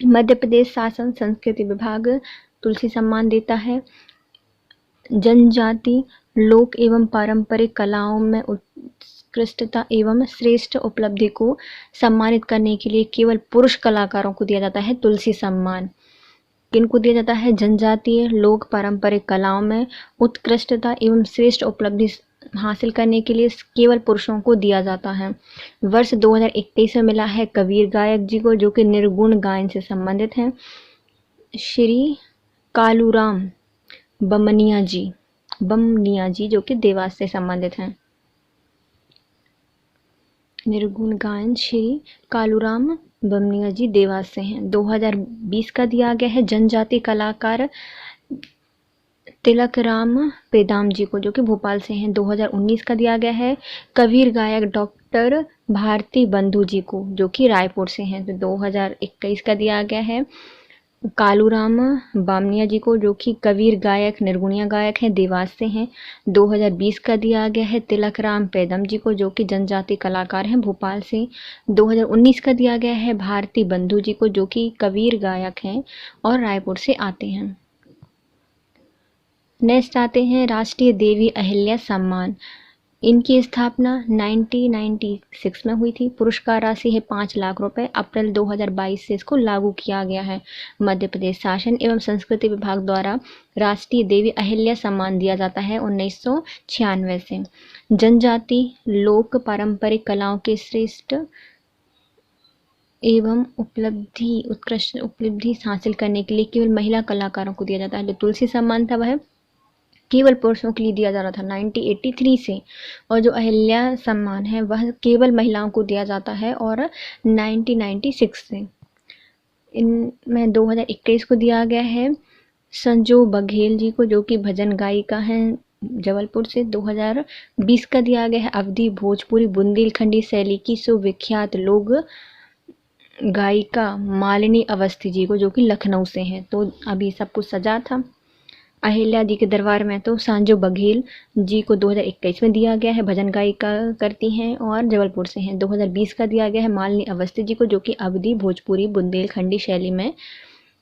मध्य प्रदेश शासन संस्कृति विभाग तुलसी सम्मान देता है। जनजाति लोक एवं पारंपरिक कलाओं में उत्कृष्टता एवं श्रेष्ठ उपलब्धि को सम्मानित करने के लिए केवल पुरुष कलाकारों को दिया जाता है तुलसी सम्मान। किनको दिया जाता है? जनजातीय लोक पारंपरिक कलाओं में उत्कृष्टता एवं श्रेष्ठ उपलब्धि हासिल करने के लिए केवल पुरुषों को दिया जाता है। वर्ष 2021 में मिला है कबीर गायक जी को, जो कि निर्गुण गायन से संबंधित हैं। श्री कालूराम बमनिया जी जो कि देवास से संबंधित हैं। निर्गुण गायन श्री कालूराम बमनिया जी देवास से हैं। 2020 का दिया गया है जनजाति कलाकार तिलक राम पेदाम जी को, जो कि भोपाल से हैं। 2019 का दिया गया है कबीर गायक डॉक्टर भारती बंधु जी को, जो कि रायपुर से हैं। तो 2021 का दिया गया है कालूराम बामनिया जी को, जो कि कबीर गायक निर्गुणिया गायक हैं, देवास से हैं। 2020 का दिया गया है तिलक राम पेदम जी को, जो कि जनजाति कलाकार हैं, भोपाल से। 2019 का दिया गया है भारती बंधु जी को, जो कि कबीर गायक हैं और रायपुर से आते हैं। नेक्स्ट आते हैं राष्ट्रीय देवी अहिल्या सम्मान। इनकी स्थापना 1996 में हुई थी। पुरस्कार राशि है 5 लाख रुपए। अप्रैल 2022 से इसको लागू किया गया है। मध्य प्रदेश शासन एवं संस्कृति विभाग द्वारा राष्ट्रीय देवी अहिल्या सम्मान दिया जाता है 1996 से। जनजाति लोक पारंपरिक कलाओं के श्रेष्ठ एवं उत्कृष्ट उपलब्धि हासिल करने के लिए केवल महिला कलाकारों को दिया जाता है। जो तुलसी सम्मान था वह केवल पुरुषों के लिए दिया जा रहा था 1983 से, और जो अहिल्या सम्मान है वह केवल महिलाओं को दिया जाता है और 1996 से। इनमें 2021 को दिया गया है संजू बघेल जी को, जो कि भजन गायिका हैं जबलपुर से। 2020 का दिया गया है अवधी भोजपुरी बुंदेलखंडी शैली की सुविख्यात लोक गायिका मालिनी अवस्थी जी को, जो कि लखनऊ से हैं। तो अभी सब कुछ सजा था अहिल्या जी के दरबार में। तो संजू बघेल जी को 2021 में दिया गया है, भजन गायिका करती हैं और जबलपुर से हैं। 2020 का दिया गया है मालिनी अवस्थी जी को, जो कि अवधी भोजपुरी बुंदेलखंडी शैली में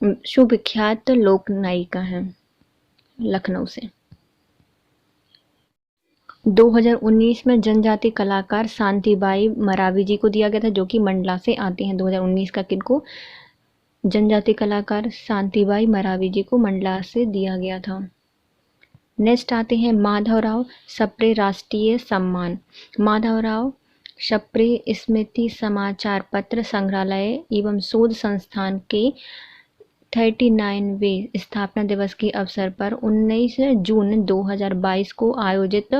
सुविख्यात लोक नायिका हैं, लखनऊ से। 2019 में जनजाति कलाकार शांतिबाई मरावी जी को दिया गया था, जो कि मंडला से आते हैं। 2019 का किनको? जनजाति कलाकार शांतिबाई मरावी जी को मंडला से दिया गया था। नेक्स्ट आते हैं माधवराव सप्रे राष्ट्रीय सम्मान। माधवराव सप्रे स्मृति समाचार पत्र संग्रहालय एवं शोध संस्थान के 39वें स्थापना दिवस के अवसर पर 19 जून 2022 को आयोजित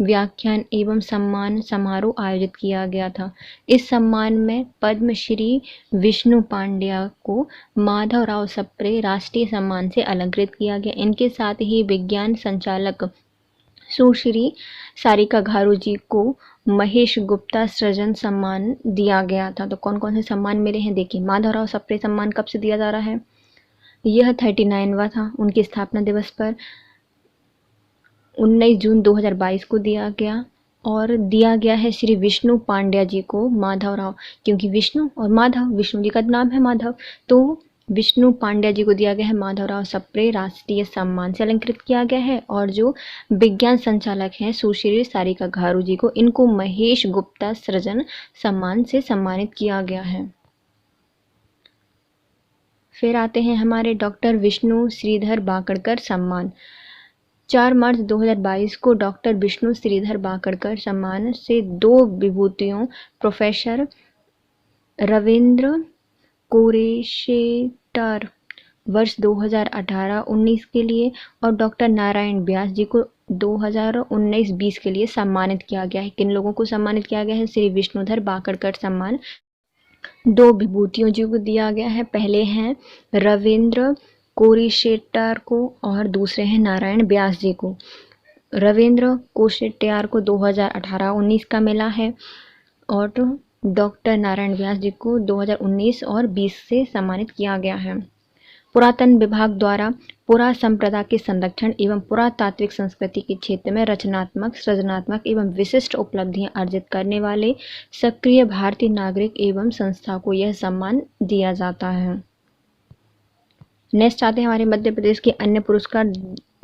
व्याख्यान एवं सम्मान समारोह आयोजित किया गया था। इस सम्मान में पद्मश्री विष्णु पांड्या को माधवराव सप्रे राष्ट्रीय सम्मान से अलंकृत किया गया। इनके साथ ही विज्ञान संचालक सुश्री सारिका घारू जी को महेश गुप्ता सृजन सम्मान दिया गया था। तो कौन कौन से सम्मान मिले हैं देखिए। माधवराव सप्रे सम्मान कब से दिया जा रहा है? यह 39वां था। उनकी स्थापना दिवस पर 19 जून 2022 को दिया गया और दिया गया है श्री विष्णु पांड्या जी को माधवराव, क्योंकि विष्णु और माधव, विष्णु जी का नाम है माधव, तो विष्णु पांड्या जी को दिया गया है माधवराव सप्रे राष्ट्रीय सम्मान से अलंकृत किया गया है। और जो विज्ञान संचालक हैं सुश्री सारिका घारू जी को, इनको महेश गुप्ता सृजन सम्मान से सम्मानित किया गया है। फिर आते हैं हमारे डॉक्टर विष्णु श्रीधर बाकड़कर सम्मान। 4 मार्च 2022 को डॉक्टर विष्णु श्रीधर बाकड़कर सम्मान से 2 विभूतियों प्रोफेसर रविंद्र कोरेशेटर वर्ष 2018-19 के लिए और डॉक्टर नारायण व्यास जी को 2019-20 के लिए सम्मानित किया गया है। किन लोगों को सम्मानित किया गया है? श्री विष्णुधर बाकड़कर सम्मान 2 विभूतियों जी को दिया गया है। पहले हैं रविंद्र कोरिशेट्टर को और दूसरे हैं नारायण व्यास जी को। रविंद्र कोशिट्यार को 2018-19 का मिला है और डॉक्टर नारायण व्यास जी को 2019 और 20 से सम्मानित किया गया है। पुरातन विभाग द्वारा पुरा संप्रदा के संरक्षण एवं पुरातात्विक संस्कृति के क्षेत्र में रचनात्मक, सृजनात्मक एवं विशिष्ट उपलब्धियां अर्जित करने वाले सक्रिय भारतीय नागरिक एवं संस्था को यह सम्मान दिया जाता है। नेक्स्ट आते हैं हमारे मध्य प्रदेश के अन्य पुरस्कार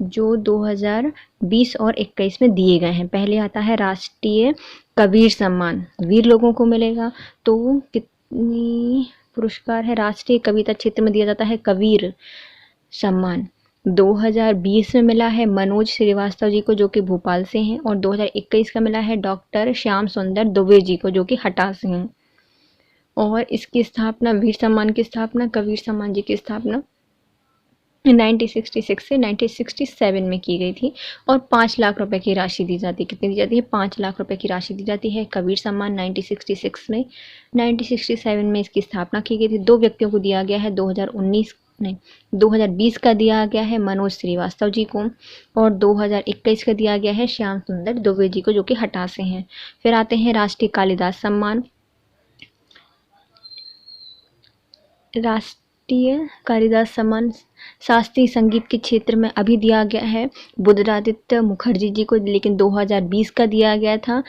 जो 2020 और 21 में दिए गए हैं। पहले आता है राष्ट्रीय कबीर सम्मान, वीर लोगों को मिलेगा। तो कितनी पुरस्कार है? राष्ट्रीय कविता क्षेत्र में दिया जाता है कबीर सम्मान। 2020 में मिला है मनोज श्रीवास्तव जी को जो कि भोपाल से हैं, और 2021 का मिला है डॉक्टर श्याम सुंदर दुबे जी को जो कि हटा से हैं। और इसकी स्थापना, वीर सम्मान की स्थापना, कबीर सम्मान जी की स्थापना 1966 से 1967 में की गई थी और 5 लाख रुपए की राशि दी जाती है। कितनी दी जाती है? 5 लाख रुपए की राशि दी जाती है। कबीर सम्मान 1966 में, 1967 में इसकी स्थापना की गई थी। 2 व्यक्तियों को दिया गया है। 2020 का दिया गया है मनोज श्रीवास्तव जी को और 2021 का दिया गया है श्याम सुंदर दुबे जी को जो कि हटा से हैं। फिर आते हैं राष्ट्रीय कालिदास सम्मान। राष्ट्रीय कालिदास सम्मान शास्त्रीय संगीत के क्षेत्र में अभी दिया गया है बुद्धरादित्य मुखर्जी जी को, लेकिन 2020 का दिया गया था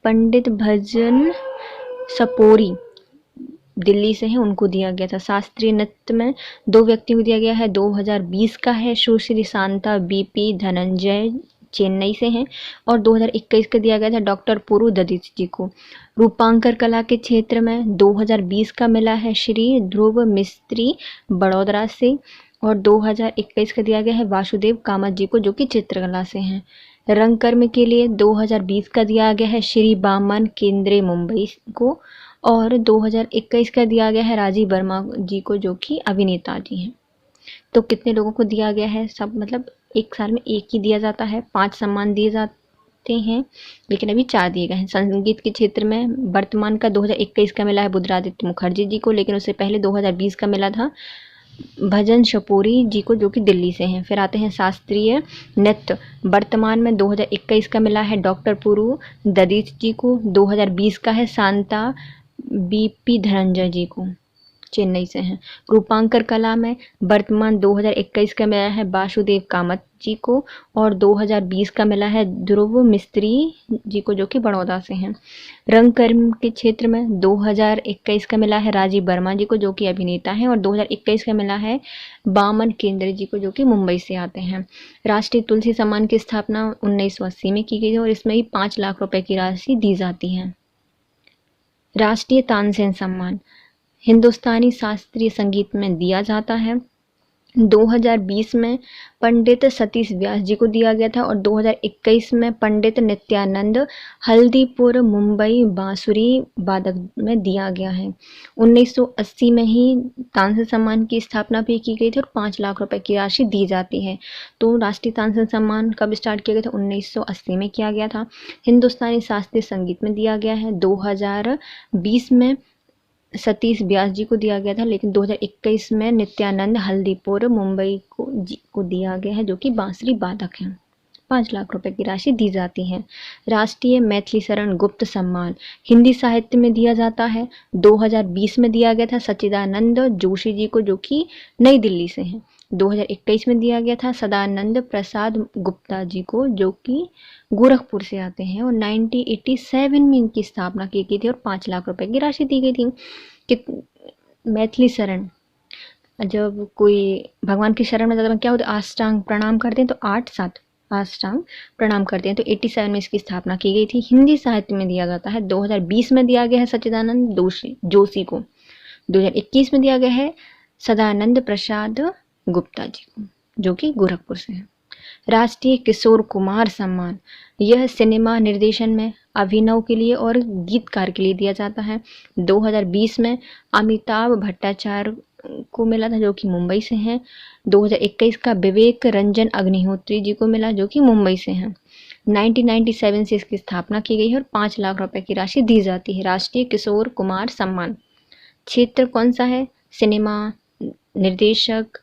पंडित भजन सपोरी, दिल्ली से हैं, उनको दिया गया था। शास्त्रीय नृत्य में 2 व्यक्तियों को दिया गया है। 2020 का है सुश्री शांता बीपी धनंजय, चेन्नई से हैं, और 2021 का दिया गया था डॉक्टर पुरु ददीत जी को। रूपांकर कला के क्षेत्र में 2020 का मिला है श्री ध्रुव मिस्त्री बड़ोदरा से, और 2021 का दिया गया है वासुदेव कामत जी को जो कि चित्रकला से हैं। रंगकर्म के लिए 2020 का दिया गया है श्री बामन केंद्रे मुंबई को, और 2021 का दिया गया है राजीव वर्मा जी को जो कि अभिनेता जी हैं। तो कितने लोगों को दिया गया है? सब मतलब एक साल में एक ही दिया जाता है। 5 सम्मान दिए जाते हैं, लेकिन अभी 4 दिए गए हैं। संगीत के क्षेत्र में वर्तमान का 2021 का मिला है बुद्धरादित्य मुखर्जी जी को, लेकिन उससे पहले 2020 का मिला था भजन शपोरी जी को जो कि दिल्ली से हैं। फिर आते हैं शास्त्रीय नृत्य। वर्तमान में 2021 का मिला है डॉक्टर पुरु ददीत जी को, 2020 का है शांता बीपी धनंजय जी को, चेन्नई से हैं। रूपांकर कला में वर्तमान 2021 का मिला है वासुदेव कामत जी को, और 2020 का मिला है ध्रुव मिस्त्री जी को जो कि बड़ौदा से हैं। रंगकर्म के क्षेत्र में 2021 का मिला है राजीव वर्मा जी को जो कि अभिनेता हैं, और 2021 का मिला है बामन केंद्रे जी को जो कि मुंबई से आते हैं। राष्ट्रीय तुलसी सम्मान की स्थापना 1980 में की गई है और इसमें ही 5 लाख रुपए की राशि दी जाती है। राष्ट्रीय तानसेन सम्मान हिंदुस्तानी शास्त्रीय संगीत में दिया जाता है। 2020 में पंडित सतीश व्यास जी को दिया गया था और 2021 में पंडित नित्यानंद हल्दीपुर मुंबई बांसुरी वादक में दिया गया है। 1980 में ही तानसेन सम्मान की स्थापना भी की गई थी और 5 लाख रुपए की राशि दी जाती है। तो राष्ट्रीय तानसेन सम्मान कब स्टार्ट किया गया था? 1980 में किया गया था। हिंदुस्तानी शास्त्रीय संगीत में दिया गया है। 2020 में सतीश व्यास जी को दिया गया था, लेकिन 2021 में नित्यानंद हल्दीपुर मुंबई को दिया गया है जो कि बांसुरी वादक हैं। 5 लाख रुपए की राशि दी जाती है। राष्ट्रीय मैथिली शरण गुप्त सम्मान हिंदी साहित्य में दिया जाता है। 2020 में दिया गया था सच्चिदानंद जोशी जी को जो कि नई दिल्ली से हैं। 2021 में दिया गया था सदानंद प्रसाद गुप्ता जी को जो कि गोरखपुर से आते हैं, और 1987 में इनकी स्थापना की गई थी और 5 लाख रुपए की राशि दी गई थी। कि मैथिली शरण, जब कोई भगवान की शरण में जाता है क्या होता है? अष्टांग प्रणाम करते हैं, तो 8-7 अष्टांग प्रणाम करते हैं। तो 87 में इसकी स्थापना की गई थी। हिंदी साहित्य में दिया जाता है। 2020 में दिया गया है सच्चिदानंद जोशी को। 2021 में दिया गया है सदानंद प्रसाद गुप्ता जी को जो कि गोरखपुर से हैं। राष्ट्रीय किशोर कुमार सम्मान यह सिनेमा निर्देशन में अभिनव के लिए और गीतकार के लिए दिया जाता है। 2020 में अमिताभ भट्टाचार्य को मिला था जो कि मुंबई से हैं। 2021 का विवेक रंजन अग्निहोत्री जी को मिला जो कि मुंबई से हैं। 1997 से इसकी स्थापना की गई है और 5 लाख रुपए की राशि दी जाती है। राष्ट्रीय किशोर कुमार सम्मान क्षेत्र कौन सा है? सिनेमा निर्देशक,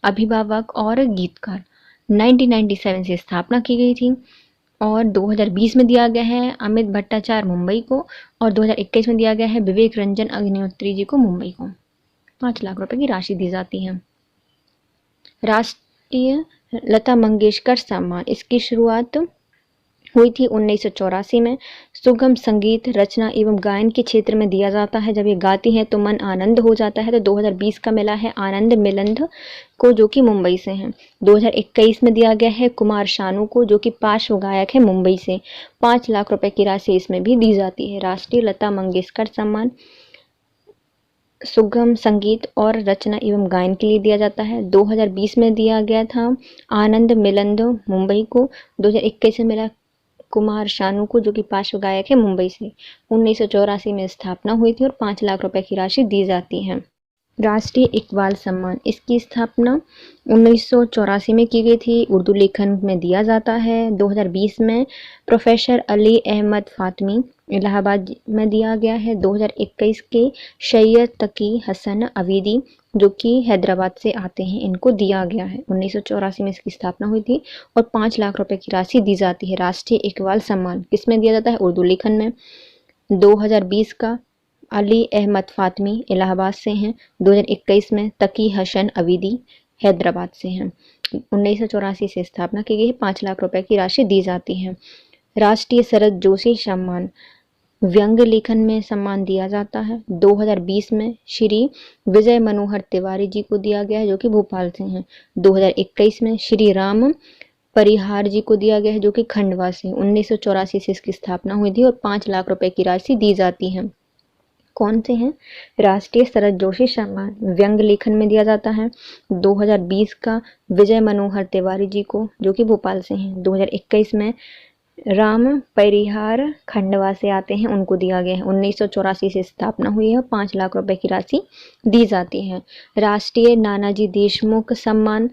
अभिभावक और गीतकार। 1997 से स्थापना की गई थी और 2020 में दिया गया है अमित भट्टाचार्य मुंबई को और 2021 में दिया गया है विवेक रंजन अग्निहोत्री जी को मुंबई को। 5 लाख रुपए की राशि दी जाती है। राष्ट्रीय लता मंगेशकर सम्मान, इसकी शुरुआत हुई थी 1984 में। सुगम संगीत रचना एवं गायन के क्षेत्र में दिया जाता है। जब ये गाती हैं तो मन आनंद हो जाता है। तो 2020 का मिला है आनंद मिलंद को, जो कि मुंबई से हैं। 2021 में दिया गया है कुमार शानू को, जो कि पार्श्व गायक है मुंबई से। 5 लाख रुपए की राशि इसमें भी दी जाती है। राष्ट्रीय लता मंगेशकर सम्मान सुगम संगीत और रचना एवं गायन के लिए दिया जाता है। 2020 में दिया गया था आनंद मिलंद मुंबई को। 2021 में मिला कुमार शानू को, जो कि पार्श्व गायक है मुंबई से। 1984 में स्थापना हुई थी और 5 लाख रुपए की राशि दी जाती है। राष्ट्रीय इकबाल सम्मान, इसकी स्थापना 1984 में की गई थी। उर्दू लेखन में दिया जाता है। 2020 में प्रोफेसर अली अहमद फातमी इलाहाबाद में दिया गया है। 2021 के सैयद तकी हसन अवीदी, जो कि हैदराबाद से आते हैं, इनको दिया गया है। 1984 में इसकी स्थापना हुई थी और 5 लाख रुपए की राशि दी जाती है। राष्ट्रीय इकबाल सम्मान किसमें दिया जाता है? उर्दू लेखन में। 2020 का अली अहमद फातमी इलाहाबाद से हैं। 2021 में तकी हसन अवीदी हैदराबाद से हैं। 1984 से स्थापना की गई है। 5 लाख रुपए की राशि दी जाती है। राष्ट्रीय शरद जोशी सम्मान व्यंग्य लेखन में सम्मान दिया जाता है। 2020 में श्री विजय मनोहर तिवारी जी को दिया गया है, जो कि भोपाल से हैं। 2021 में श्री राम परिहार जी को दिया गया है, जो कि खंडवा से। 1984 से इसकी स्थापना हुई थी और 5 लाख रुपए की राशि दी जाती है। कौन से हैं? राष्ट्रीय शरद जोशी सम्मान व्यंग्य लेखन में दिया जाता है। 2020 का विजय मनोहर तिवारी जी को, जो कि भोपाल से हैं। 2021 में राम परिहार खंडवा से आते हैं, उनको दिया गया है। 1984 से स्थापना हुई है। 5 लाख रुपए की राशि दी जाती है। राष्ट्रीय नानाजी देशमुख सम्मान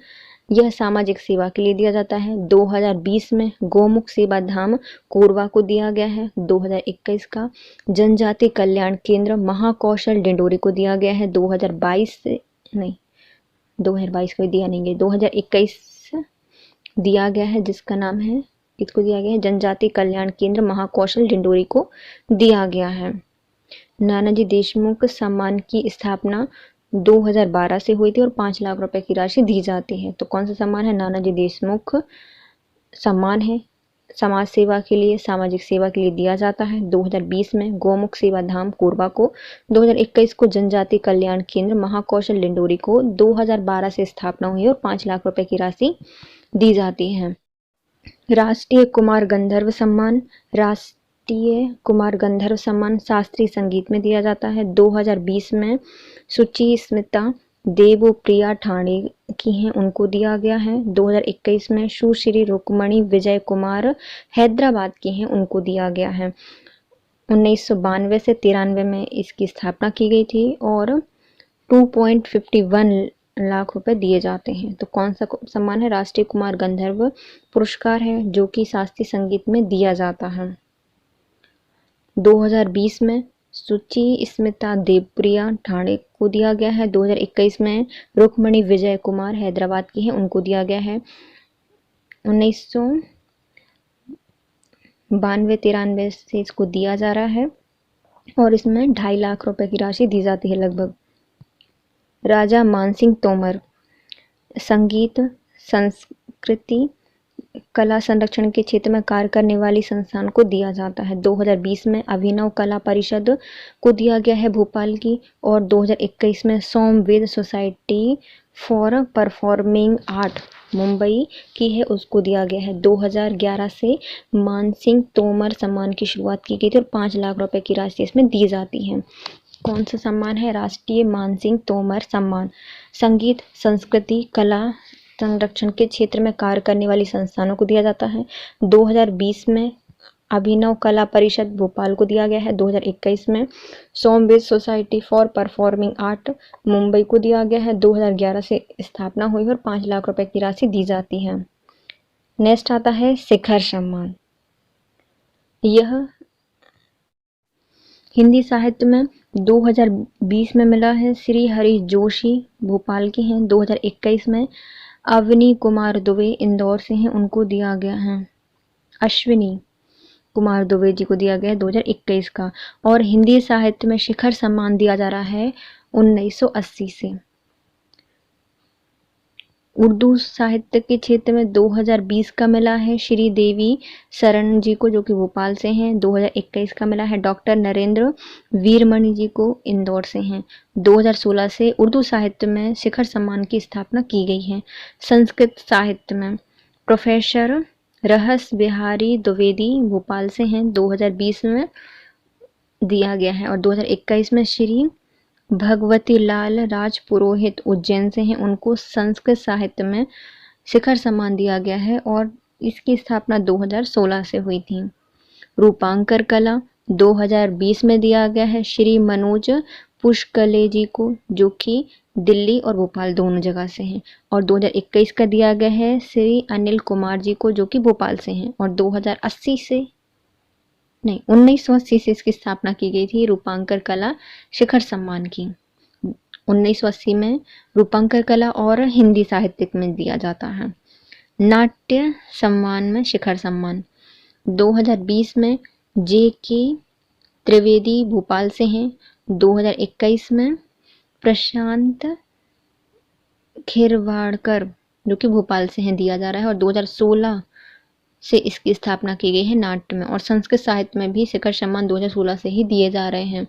यह सामाजिक सेवा के लिए दिया जाता है। 2020 में गौमुख सेवा धाम कोरबा को दिया गया है। 2021 का जनजाति कल्याण केंद्र महाकौशल डिंडोरी को दिया गया है। 2022 को दिया नहीं गया, 2021 दिया गया है, जिसका नाम है, इसको दिया गया है जनजाति कल्याण केंद्र महाकौशल डिंडोरी को दिया गया है। नानाजी देशमुख सम्मान की स्थापना 2012 से हुई थी और 5 लाख रुपए की राशि दी जाती है। तो कौन सा सम्मान है? नानाजी देशमुख सम्मान है, समाज सेवा के लिए, सामाजिक सेवा के लिए दिया जाता है। 2020 में गौमुख सेवा धाम कोरबा को, 2021 को जनजाति कल्याण केंद्र महाकौशल डिंडोरी को, 2012 से स्थापना हुई और 5 लाख रुपए की राशि दी जाती है। राष्ट्रीय कुमार गंधर्व सम्मान राष्ट्रीय कुमार गंधर्व सम्मान शास्त्रीय संगीत में दिया जाता है। 2020 में सुचि स्मिता देवप्रिया ठाणे की हैं, उनको दिया गया है। 2021 में सुश्री रुक्मणी विजय कुमार हैदराबाद की हैं, उनको दिया गया है। 1992 से 93 में इसकी स्थापना की गई थी और 2.51 लाख रुपए दिए जाते हैं। तो कौन सा सम्मान है? राष्ट्रीय कुमार गंधर्व पुरस्कार है, जो कि शास्त्रीय संगीत में दिया जाता है। 2020 में सुचि स्मिता देवप्रिया ठाणे को दिया गया है। 2021 में रुक्मणी विजय कुमार हैदराबाद की हैं, उनको दिया गया है। 1992-93 से इसको दिया जा रहा है और इसमें 2.5 लाख रुपए की राशि दी जाती है लगभग। राजा मानसिंह तोमर संगीत संस्कृति कला संरक्षण के क्षेत्र में कार्य करने वाली संस्थान को दिया जाता है। 2020 में अभिनव कला परिषद को दिया गया है भोपाल की, और 2021 में Somved Society for Performing Art Mumbai की है, उसको दिया गया है। 2011 से मानसिंह तोमर सम्मान की शुरुआत की गई थी और 5 लाख रुपए की राशि इसमें दी जाती है। कौन सा सम्मान है? राष्ट्रीय मानसिंह तोमर सम्मान संगीत संस्कृति कला संरक्षण के क्षेत्र में कार्य करने वाली संस्थानों को दिया जाता है। 2020 में अभिनव कला परिषद भोपाल को दिया गया है। 2021 में Somved Society for Performing Art Mumbai को दिया गया है। 2011 से स्थापना हुई और 5 लाख रुपए की राशि दी जाती है। नेक्स्ट आता है शिखर सम्मान। यह हिंदी साहित्य में 2020 में मिला है। श्री हरि जोशी भोपाल के हैं। 2021 में अवनी कुमार दुबे इंदौर से हैं, उनको दिया गया है। अश्विनी कुमार दुबे जी को दिया गया है 2021 का। और हिंदी साहित्य में शिखर सम्मान दिया जा रहा है 1980 से। उर्दू साहित्य के क्षेत्र में 2020 का मिला है श्री देवी शरण जी को, जो कि भोपाल से हैं। 2021 का मिला है डॉक्टर नरेंद्र वीरमणि जी को, इंदौर से हैं। 2016 से उर्दू साहित्य में शिखर सम्मान की स्थापना की गई है। संस्कृत साहित्य में प्रोफेसर रहस बिहारी द्विवेदी भोपाल से हैं, 2020 में दिया गया है। और 2021 में श्री भगवती लाल राजपुरोहित उज्जैन से हैं, उनको संस्कृत साहित्य में शिखर सम्मान दिया गया है और इसकी स्थापना 2016 से हुई थी। रूपांकर कला 2020 में दिया गया है श्री मनोज पुष्कले जी को, जो कि दिल्ली और भोपाल दोनों जगह से हैं। और 2021 का दिया गया है श्री अनिल कुमार जी को, जो कि भोपाल से हैं। और 1980 से इसकी स्थापना की गई थी रूपांकर कला शिखर सम्मान की। 1980 में रूपांकर कला और हिंदी साहित्य में दिया जाता है। नाट्य सम्मान में शिखर सम्मान 2020 में जे.के. त्रिवेदी भोपाल से हैं। 2021 में प्रशांत खिरवाड़कर जो कि भोपाल से हैं दिया जा रहा है। और 2016 से इसकी स्थापना की गई है नाट्य में। और संस्कृत साहित्य में भी शिखर सम्मान 2016 से ही दिए जा रहे हैं।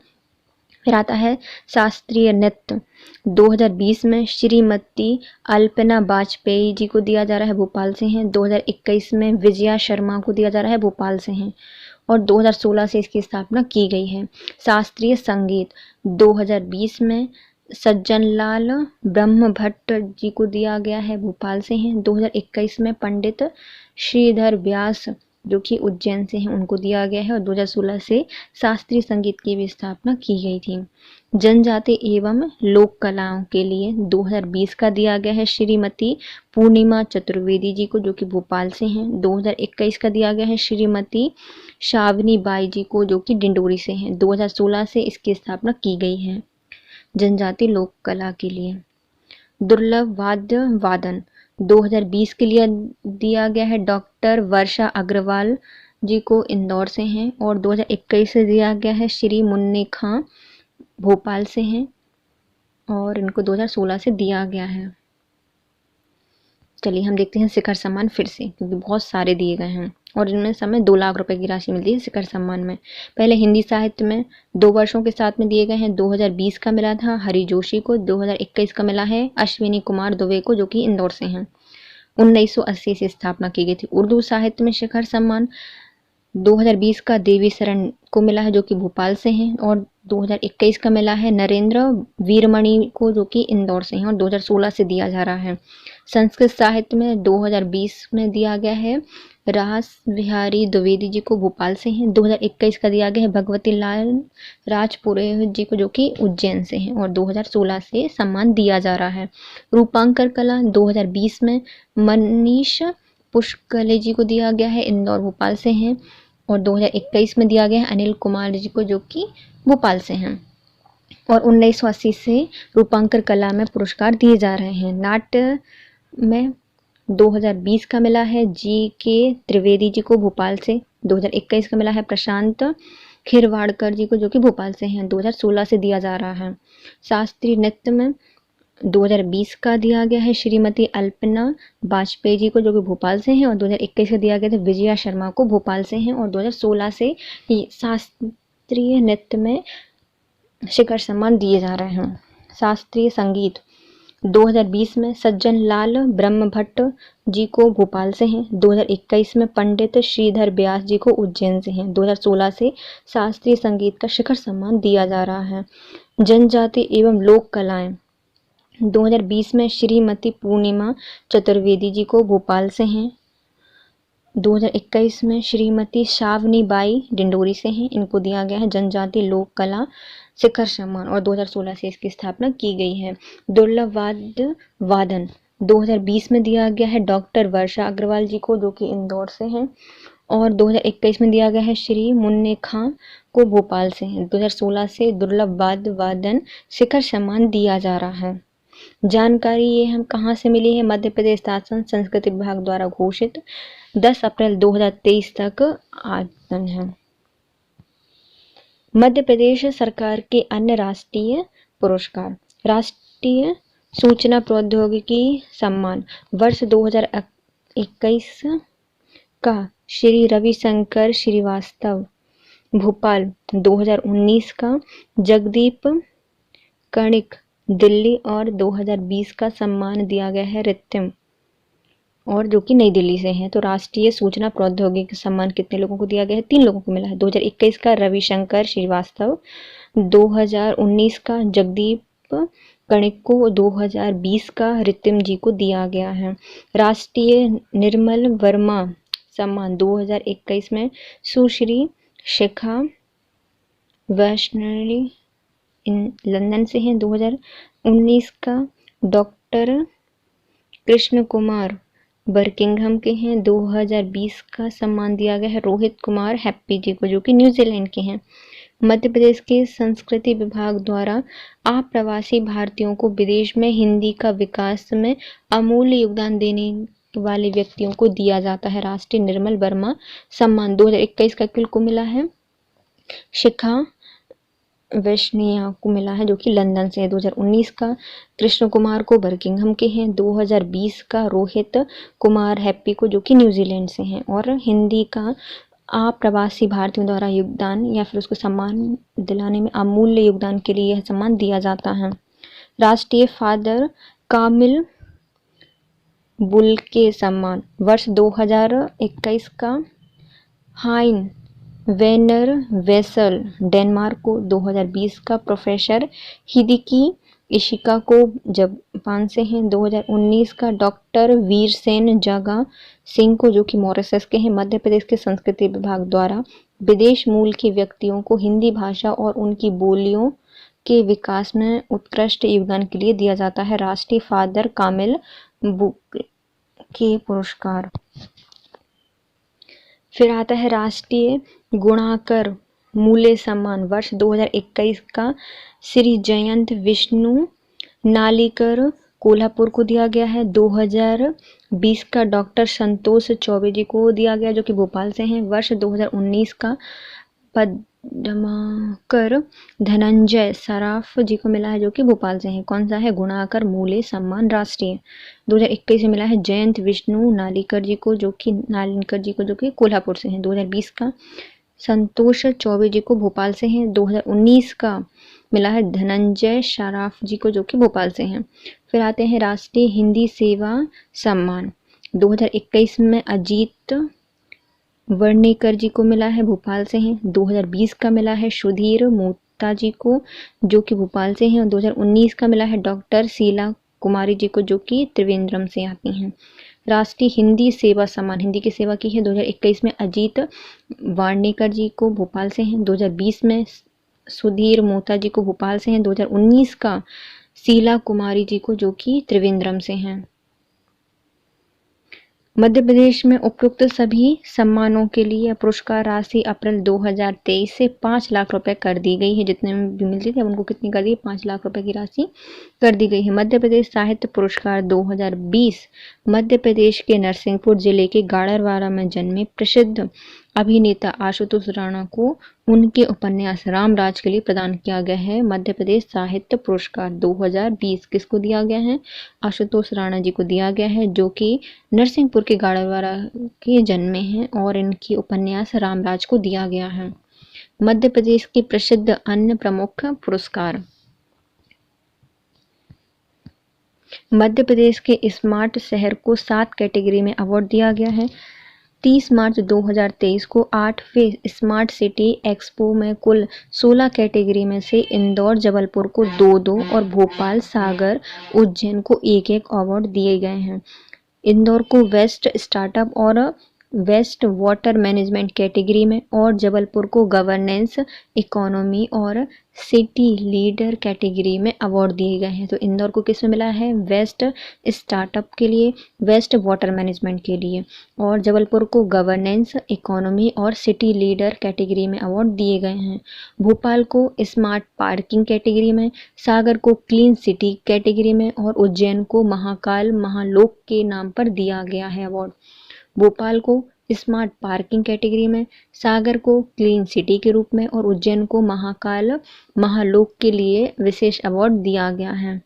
फिर आता है शास्त्रीय नृत्य 2020 में श्रीमती अल्पना वाजपेयी जी को दिया जा रहा है, भोपाल से हैं। 2021 में विजया शर्मा को दिया जा रहा है, भोपाल से हैं। और 2016 से इसकी स्थापना की गई है। शास्त्रीय संगीत 2020 में सज्जन लाल ब्रह्म भट्ट जी को दिया गया है, भोपाल से हैं। 2021 में पंडित श्रीधर व्यास जो कि उज्जैन से हैं, उनको दिया गया है। और 2016 से शास्त्रीय संगीत की भी स्थापना की गई थी। जनजाति एवं लोक कलाओं के लिए 2020 का दिया गया है श्रीमती पूर्णिमा चतुर्वेदी जी को, जो कि भोपाल से हैं। 2021 का दिया गया है श्रीमती शावनी बाई जी को, जो कि डिंडोरी से हैं। 2016 से इसकी स्थापना की गई है जनजाति लोक कला के लिए। दुर्लभ वाद्य वादन 2020 के लिए दिया गया है डॉक्टर वर्षा अग्रवाल जी को, इंदौर से हैं। और 2021 से दिया गया है श्री मुन्नी खां, भोपाल से हैं। और इनको 2016 से दिया गया है। चलिए हम देखते हैं शिखर सम्मान फिर से, क्योंकि बहुत सारे दिए गए हैं और इनमें समय 2 लाख रुपए की राशि मिलती है शिखर सम्मान में। पहले हिंदी साहित्य में 2 वर्षों के साथ में दिए गए हैं। 2020 का मिला था हरि जोशी को। 2021 का मिला है अश्विनी कुमार दुबे को, जो कि इंदौर से हैं। 1980 से स्थापना की गई थी। उर्दू साहित्य में शिखर सम्मान 2020 का देवी शरण को मिला है, जो कि भोपाल से हैं। और 2021 का मिला है नरेंद्र वीरमणि को, जो कि इंदौर से हैं। और 2016 से दिया जा रहा है। संस्कृत साहित्य में 2020 में दिया गया है रास बिहारी द्विवेदी जी को, भोपाल से हैं। 2021 का दिया गया है भगवती लाल राजपुरोहित जी को, जो कि उज्जैन से हैं। और 2016 से सम्मान दिया जा रहा है। रूपांकर कला 2020 में मनीष पुष्कले जी को दिया गया है, इंदौर भोपाल से हैं। और 2021 में दिया गया है अनिल कुमार जी को, जो कि भोपाल से हैं। और 1980 से रूपांकर कला में पुरस्कार दिए जा रहे हैं। नाट्य में 2020 का मिला है जी.के. त्रिवेदी जी को, भोपाल से। 2021 का मिला है प्रशांत खिरवाड़कर जी को, जो कि भोपाल से हैं। 2016 से दिया जा रहा है। शास्त्रीय नृत्य में 2020 का दिया गया है श्रीमती अल्पना वाजपेयी जी को, जो कि भोपाल से हैं। और 2021 का दिया गया था विजया शर्मा को, भोपाल से हैं। और 2016 से शास्त्रीय नृत्य में शिखर सम्मान दिए जा रहे हैं। शास्त्रीय संगीत 2020 में सज्जन लाल ब्रह्म भट्ट जी को, भोपाल से हैं। 2021 में पंडित श्रीधर व्यास जी को, उज्जैन से हैं। 2016 से शास्त्रीय संगीत का शिखर सम्मान दिया जा रहा है। जनजाति एवं लोक कलाएं 2020 में श्रीमती पूर्णिमा चतुर्वेदी जी को, भोपाल से हैं। 2021 में श्रीमती शावनी बाई डिंडोरी से हैं, इनको दिया गया है जनजाति लोक कला शिखर सम्मान। और 2016 से इसकी स्थापना की गई है। दुर्लभ वाद्य वादन 2020 में दिया गया है डॉक्टर वर्षा अग्रवाल जी को, जो कि इंदौर से हैं। और 2021 में दिया गया है श्री मुन्नी खां को, भोपाल से हैं। 2016 से दुर्लभ वाद्य वादन शिखर सम्मान दिया जा रहा है। जानकारी ये हम कहाँ से मिली है? मध्य प्रदेश शासन संस्कृति विभाग द्वारा घोषित 10 अप्रैल 2023 तक आयतन है। मध्य प्रदेश सरकार के अन्य राष्ट्रीय पुरस्कार। राष्ट्रीय सूचना प्रौद्योगिकी सम्मान वर्ष 2021 का श्री रविशंकर श्रीवास्तव भोपाल, 2019 का जगदीप कर्णिक दिल्ली और 2020 का सम्मान दिया गया है रितिम, और जो कि नई दिल्ली से हैं। तो राष्ट्रीय सूचना प्रौद्योगिकी सम्मान कितने लोगों को दिया गया है? 3 लोगों को मिला है। 2021 का रविशंकर श्रीवास्तव, 2019 का जगदीप कर्णिक को, 2020 का रितिम जी को दिया गया है। राष्ट्रीय निर्मल वर्मा सम्मान 2021 में सुश्री शिखा वैष्णवी लंदन से हैं। 2019 का डॉक्टर कृष्ण कुमार बर्किंघम के हैं। 2020 का सम्मान दिया गया है रोहित कुमार हैप्पी जी को, जो कि न्यूजीलैंड के हैं। मध्य प्रदेश के संस्कृति विभाग द्वारा अप्रवासी भारतीयों को विदेश में हिंदी का विकास में अमूल्य योगदान देने वाले व्यक्तियों को दिया जाता है राष्ट्रीय निर्मल वर्मा सम्मान। 2021 का किल को मिला है शिखा वैष्णिया को मिला है, जो कि लंदन से है। 2019 का कृष्ण कुमार को बर्किंघम के हैं। 2020 का रोहित कुमार हैप्पी को, जो कि न्यूजीलैंड से हैं। और हिंदी का अप्रवासी भारतीयों द्वारा योगदान या फिर उसको सम्मान दिलाने में अमूल्य योगदान के लिए यह सम्मान दिया जाता है। राष्ट्रीय फादर कामिल बुल्के सम्मान वर्ष 2021 का हाइन वेनर वेसल डेनमार्क को, 2020 का प्रोफेसर हिदिकी इशिका को जापान से हैं। 2019 का डॉक्टर वीरसेन जागा सिंह को, जो कि मॉरिशस के हैं। मध्य प्रदेश के संस्कृति विभाग द्वारा विदेश मूल के व्यक्तियों को हिंदी भाषा और उनकी बोलियों के विकास में उत्कृष्ट योगदान के लिए दिया जाता है राष्ट्रीय फादर कामिल बुल्के पुरस्कार। फिर आता है राष्ट्रीय गुणाकर मूल्य सम्मान वर्ष 2021 का श्री जयंत विष्णु नालीकर कोल्हापुर को दिया गया है। 2020 का डॉक्टर संतोष चौबे जी को दिया गया, जो कि भोपाल से हैं। वर्ष 2019 का पद्माकर धनंजय सराफ जी को मिला है, जो कि भोपाल से हैं। कौन सा है? गुणाकर मूल्य सम्मान राष्ट्रीय। 2021 में मिला है जयंत विष्णु नालीकर जी को, जो कि कोल्हापुर से हैं। 2020 का संतोष चौबे जी को, भोपाल से हैं। 2019 का मिला है धनंजय सराफ जी को, जो कि भोपाल से हैं। फिर आते हैं राष्ट्रीय हिंदी सेवा सम्मान। 2021 में अजीत वर्णेकर जी को मिला है, भोपाल से हैं। 2020 का मिला है सुधीर मोता जी को, जो कि भोपाल से हैं। और 2019 का मिला है डॉक्टर शीला कुमारी जी को, जो कि त्रिवेंद्रम से आती हैं। राष्ट्रीय हिंदी सेवा सम्मान हिंदी की सेवा की है 2021 में अजीत वार्णेकर जी को, भोपाल से हैं। 2020 में सुधीर मोता जी को, भोपाल से हैं। 2019 का शीला कुमारी जी को, जो कि त्रिवेंद्रम से हैं। मध्य प्रदेश में उपयुक्त सभी सम्मानों के लिए पुरस्कार राशि अप्रैल 2023 से 5 लाख रुपए कर दी गई है। जितने भी मिलती थी अब उनको कितनी कर दी? 5 लाख रुपए की राशि कर दी गई है। मध्य प्रदेश साहित्य पुरस्कार 2020 मध्य प्रदेश के नरसिंहपुर जिले के गाड़रवाड़ा में जन्मे प्रसिद्ध अभिनेता आशुतोष राणा को उनके उपन्यास रामराज के लिए प्रदान किया गया है। मध्य प्रदेश साहित्य पुरस्कार 2020 किसको दिया गया है? आशुतोष राणा जी को दिया गया है, जो कि नरसिंहपुर के गाड़रवाड़ा के जन्मे हैं और इनकी उपन्यास रामराज को दिया गया है। मध्य प्रदेश के प्रसिद्ध अन्य प्रमुख पुरस्कार। मध्य प्रदेश के स्मार्ट शहर को 7 कैटेगरी में अवार्ड दिया गया है। 30 मार्च 2023 को 8वें स्मार्ट सिटी एक्सपो में कुल 16 कैटेगरी में से इंदौर जबलपुर को 2-2 और भोपाल सागर उज्जैन को 1-1 अवार्ड दिए गए हैं। इंदौर को बेस्ट स्टार्टअप और वेस्ट वाटर मैनेजमेंट कैटेगरी में और जबलपुर को गवर्नेंस, इकोनॉमी और सिटी लीडर कैटेगरी में अवार्ड दिए गए हैं। तो इंदौर को किस में मिला है? वेस्ट स्टार्टअप के लिए, वेस्ट वाटर मैनेजमेंट के लिए, और जबलपुर को गवर्नेंस, इकोनॉमी और सिटी लीडर कैटेगरी में अवार्ड दिए गए हैं। भोपाल को स्मार्ट पार्किंग कैटेगरी में, सागर को क्लीन सिटी कैटेगरी में और उज्जैन को महाकाल महालोक के नाम पर दिया गया है अवार्ड। भोपाल को स्मार्ट पार्किंग कैटेगरी में, सागर को क्लीन सिटी के रूप में और उज्जैन को महाकाल महालोक के लिए विशेष अवार्ड दिया गया है।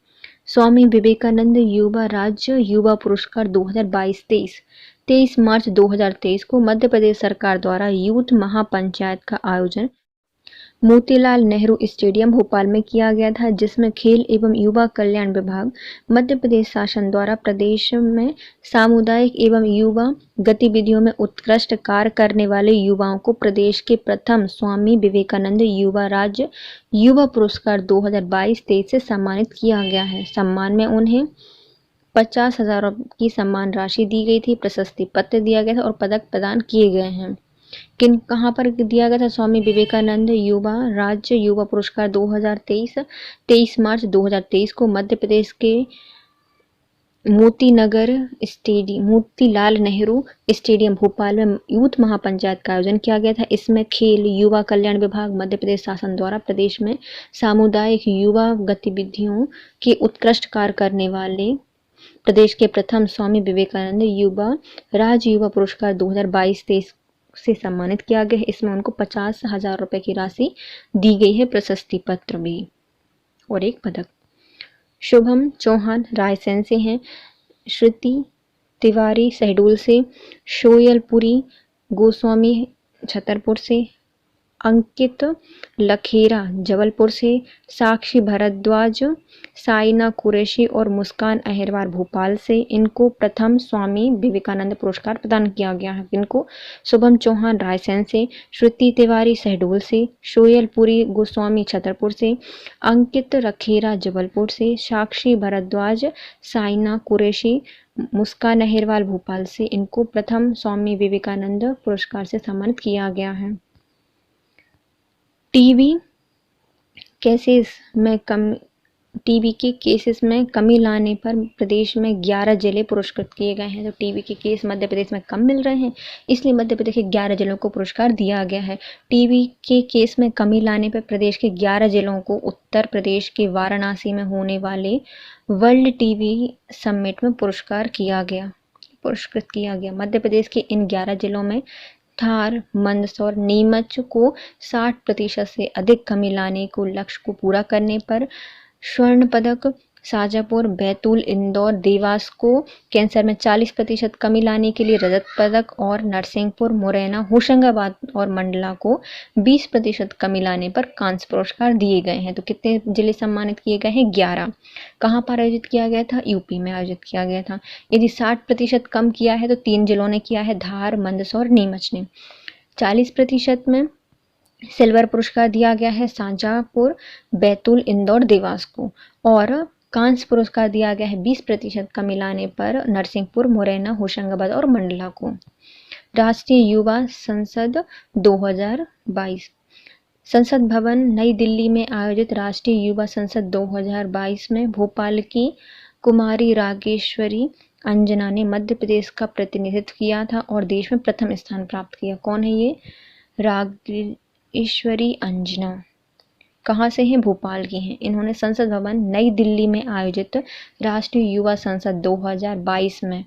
स्वामी विवेकानंद युवा राज्य युवा पुरस्कार 2022-23 23 मार्च 2023 को मध्य प्रदेश सरकार द्वारा यूथ महापंचायत का आयोजन मोतीलाल नेहरू स्टेडियम भोपाल में किया गया था, जिसमें खेल एवं युवा कल्याण विभाग मध्य प्रदेश शासन द्वारा प्रदेश में सामुदायिक एवं युवा गतिविधियों में उत्कृष्ट कार्य करने वाले युवाओं को प्रदेश के प्रथम स्वामी विवेकानंद युवा राज्य युवा पुरस्कार 2022-23 से सम्मानित किया गया है। सम्मान में उन्हें 50,000 की सम्मान राशि दी गई थी, प्रशस्ति पत्र दिया गया था और पदक प्रदान किए गए हैं। कहाँ पर दिया गया था? स्वामी विवेकानंद युवा राज्य युवा पुरस्कार 2023 23 मार्च 2023 को मध्य प्रदेश के मोतीलाल नेहरू स्टेडियम भोपाल में यूथ महापंचायत का आयोजन किया गया था। इसमें खेल युवा कल्याण विभाग मध्य प्रदेश शासन द्वारा प्रदेश में सामुदायिक युवा गतिविधियों के उत्कृष्ट कार्य करने वाले प्रदेश के प्रथम स्वामी विवेकानंद युवा राज्य युवा पुरस्कार 2022-23 से सम्मानित किया गया है। इसमें उनको 50,000 रुपए की राशि दी गई है, प्रशस्ति पत्र भी और एक पदक। शुभम चौहान रायसेन से हैं, श्रुति तिवारी शहडोल से, शोयलपुरी गोस्वामी छतरपुर से, अंकित लखेरा जबलपुर से, साक्षी भारद्वाज, साइना कुरैशी और मुस्कान अहिरवार भोपाल से। इनको प्रथम स्वामी विवेकानंद पुरस्कार प्रदान किया गया है। इनको शुभम चौहान रायसेन से, श्रुति तिवारी शहडोल से, शोयलपुरी गोस्वामी छतरपुर से, अंकित लखेरा जबलपुर से, साक्षी भारद्वाज, साइना कुरैशी, मुस्कान अहिरवार भोपाल से। इनको प्रथम स्वामी विवेकानंद पुरस्कार से सम्मानित किया गया है। टीबी के केसेस में कमी लाने पर प्रदेश में 11 जिले पुरस्कृत किए गए हैं। तो टीबी के केस मध्य प्रदेश में कम मिल रहे हैं, इसलिए मध्य प्रदेश के 11 जिलों को पुरस्कार दिया गया है। टीबी के केस में कमी लाने पर प्रदेश के 11 जिलों को उत्तर प्रदेश के वाराणसी में होने वाले वर्ल्ड टीबी समिट में पुरस्कृत किया गया। मध्य प्रदेश के इन 11 जिलों में धार, मंदसौर, नीमच को 60% से अधिक कमी लाने को लक्ष्य को पूरा करने पर स्वर्ण पदक, शाजापुर, बैतूल, इंदौर, देवास को कैंसर में 40% कमी लाने के लिए रजत पदक और नरसिंहपुर, मुरैना, होशंगाबाद और मंडला को 20% कमी लाने पर कांस्य पुरस्कार दिए गए हैं। तो कितने जिले सम्मानित किए गए हैं? 11। कहाँ पर आयोजित किया गया था? यूपी में आयोजित किया गया था। यदि 60% कम किया है तो 3 जिलों ने किया है, धार, मंदसौर, नीमच ने। 40% में सिल्वर पुरस्कार दिया गया है शाजापुर, बैतूल, इंदौर, देवास को, और कांस्य पुरस्कार दिया गया है 20% कमी लाने पर नरसिंहपुर, मुरैना, होशंगाबाद और मंडला को। राष्ट्रीय युवा संसद 2022 संसद भवन नई दिल्ली में आयोजित राष्ट्रीय युवा संसद 2022 में भोपाल की कुमारी रागेश्वरी अंजना ने मध्य प्रदेश का प्रतिनिधित्व किया था और देश में प्रथम स्थान प्राप्त किया। कौन है ये? रागेश्वरी अंजना। कहाँ से हैं? भोपाल की हैं। इन्होंने संसद भवन नई दिल्ली में आयोजित राष्ट्रीय युवा संसद 2022 में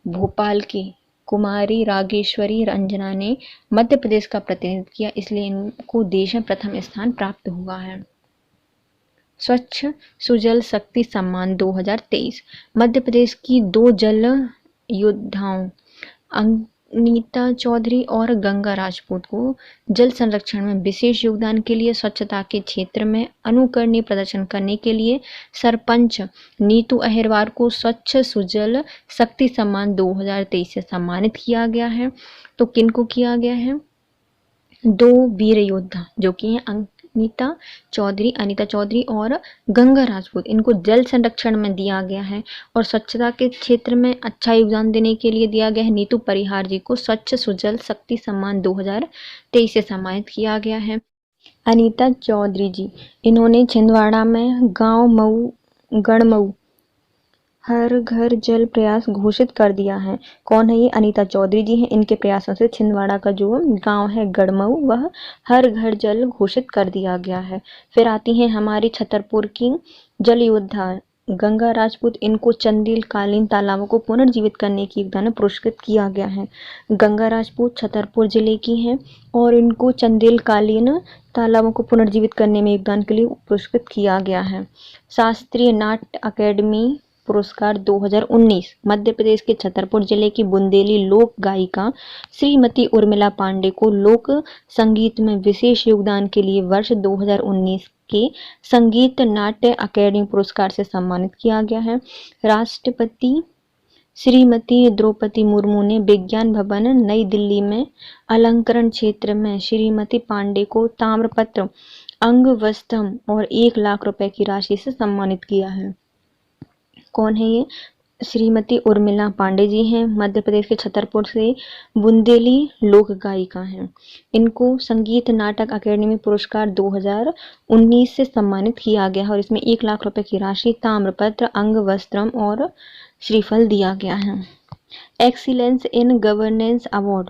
भोपाल की कुमारी रागेश्वरी अंजना ने मध्य प्रदेश का प्रतिनिधित्व किया, इसलिए इनको देश में प्रथम स्थान प्राप्त हुआ है। स्वच्छ सुजल शक्ति सम्मान 2023 मध्य प्रदेश की 2 जल योद्धाओं अनीता चौधरी और गंगा राजपूत को जल संरक्षण में विशेष योगदान के लिए स्वच्छता के क्षेत्र में अनुकरणीय प्रदर्शन करने के लिए सरपंच नीतू अहिरवार को स्वच्छ सुजल शक्ति सम्मान 2023 से सम्मानित किया गया है। तो किनको किया गया है? 2 वीर योद्धा जो कि हैं अनीता चौधरी और गंगा राजपूत, इनको जल संरक्षण में दिया गया है। और स्वच्छता के क्षेत्र में अच्छा योगदान देने के लिए दिया गया है नीतू परिहार जी को स्वच्छ सुजल शक्ति सम्मान 2023 से सम्मानित किया गया है। अनीता चौधरी जी, इन्होंने छिंदवाड़ा में गांव मऊ गणमऊ हर घर जल प्रयास घोषित कर दिया है। कौन है ये? अनीता चौधरी जी हैं। इनके प्रयासों से छिंदवाड़ा का जो गांव है गणमऊ वह हर घर जल घोषित कर दिया गया है। फिर आती हैं हमारी छतरपुर की जल योद्धा गंगा राजपूत, इनको चंदेल कालीन तालाबों को पुनर्जीवित करने की योगदान पुरस्कृत किया गया है। गंगा राजपूत छतरपुर जिले की हैं और इनको चंदेल कालीन तालाबों को पुनर्जीवित करने में योगदान के लिए पुरस्कृत किया गया है। शास्त्रीय नाट्य अकेडमी पुरस्कार 2019 मध्य प्रदेश के छतरपुर जिले की बुंदेली लोक गायिका श्रीमती उर्मिला पांडे को लोक संगीत में विशेष योगदान के लिए वर्ष 2019 के संगीत नाट्य अकेडमी पुरस्कार से सम्मानित किया गया है। राष्ट्रपति श्रीमती द्रौपदी मुर्मू ने विज्ञान भवन नई दिल्ली में अलंकरण क्षेत्र में श्रीमती पांडे को ताम्रपत्र अंगवस्त्रम और 1 लाख रुपए की राशि से सम्मानित किया है। कौन है ये? श्रीमती उर्मिला पांडे जी हैं, मध्य प्रदेश के छतरपुर से बुंदेली लोक गायिका हैं। इनको संगीत नाटक अकेडमी पुरस्कार 2019 से सम्मानित किया गया है और इसमें 1 लाख रुपए की राशि, ताम्रपत्र, अंगवस्त्रम और श्रीफल दिया गया है। Excellence in governance award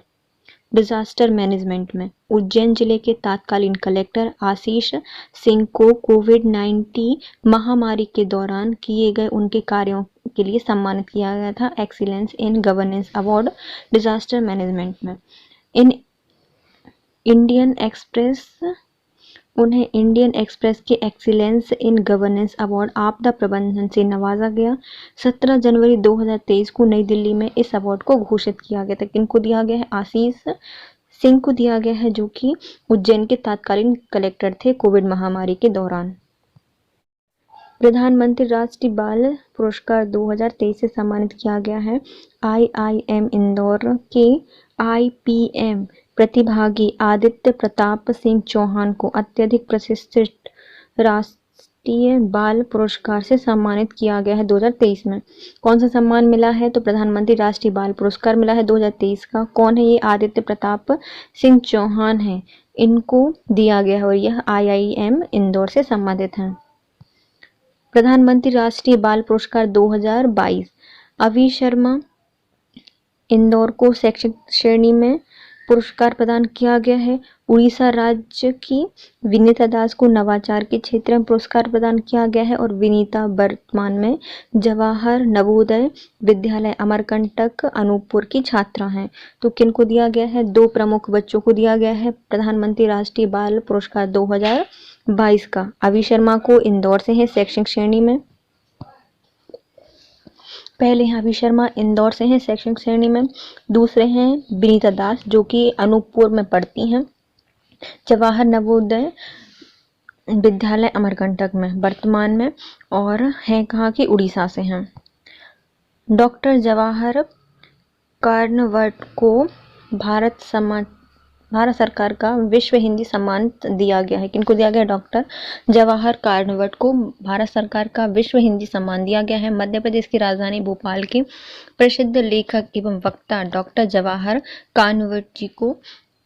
disaster management में उज्जैन जिले के तत्कालीन कलेक्टर आशीष सिंह को कोविड-19 महामारी के दौरान किए गए उनके कार्यों के लिए सम्मानित किया गया था। Excellence in governance award disaster management में उन्हें इंडियन एक्सप्रेस के एक्सीलेंस इन गवर्नेंस अवार्ड आपदा प्रबंधन से नवाजा गया। 17 जनवरी 2023 को नई दिल्ली में इस अवार्ड को घोषित किया गया था। किनको दिया गया है? आशीष सिंह को दिया गया है, जो कि उज्जैन के तत्कालीन कलेक्टर थे कोविड महामारी के दौरान। प्रधानमंत्री राष्ट्रीय बाल पुरस्कार 2023 से सम्मानित किया गया है। IIM इंदौर के IPM प्रतिभागी आदित्य प्रताप सिंह चौहान को अत्यधिक प्रतिष्ठित राष्ट्रीय बाल पुरस्कार से सम्मानित किया गया है 2023 में। कौन सा सम्मान मिला है? तो प्रधानमंत्री राष्ट्रीय बाल पुरस्कार मिला है 2023 का। कौन है ये? आदित्य प्रताप सिंह चौहान है, इनको दिया गया है और यह IIM इंदौर से संबंधित है। प्रधानमंत्री राष्ट्रीय बाल पुरस्कार 2022 अवि शर्मा इंदौर को शैक्षिक श्रेणी में पुरस्कार प्रदान किया गया है। उड़ीसा राज्य की विनीता दास को नवाचार के क्षेत्र में पुरस्कार प्रदान किया गया है और विनीता वर्तमान में जवाहर नवोदय विद्यालय अमरकंटक अनूपपुर की छात्रा हैं। तो किनको दिया गया है? 2 प्रमुख बच्चों को दिया गया है प्रधानमंत्री राष्ट्रीय बाल पुरस्कार 2022 का। अवि शर्मा को इंदौर से है शैक्षणिक श्रेणी में। पहले हैं अभि शर्मा इंदौर से हैं शैक्षणिक श्रेणी में। दूसरे हैं विनीता दास जो कि अनूपपुर में पढ़ती हैं जवाहर नवोदय विद्यालय अमरकंटक में वर्तमान में, और हैं कहाँ की? उड़ीसा से हैं। डॉक्टर जवाहर कर्णवट को भारत सरकार का विश्व हिंदी सम्मान दिया गया है। किनको दिया गया? डॉक्टर जवाहर कर्णवट को भारत सरकार का विश्व हिंदी सम्मान दिया गया है। मध्य प्रदेश की राजधानी भोपाल के प्रसिद्ध लेखक एवं वक्ता डॉक्टर जवाहर कर्णवट जी को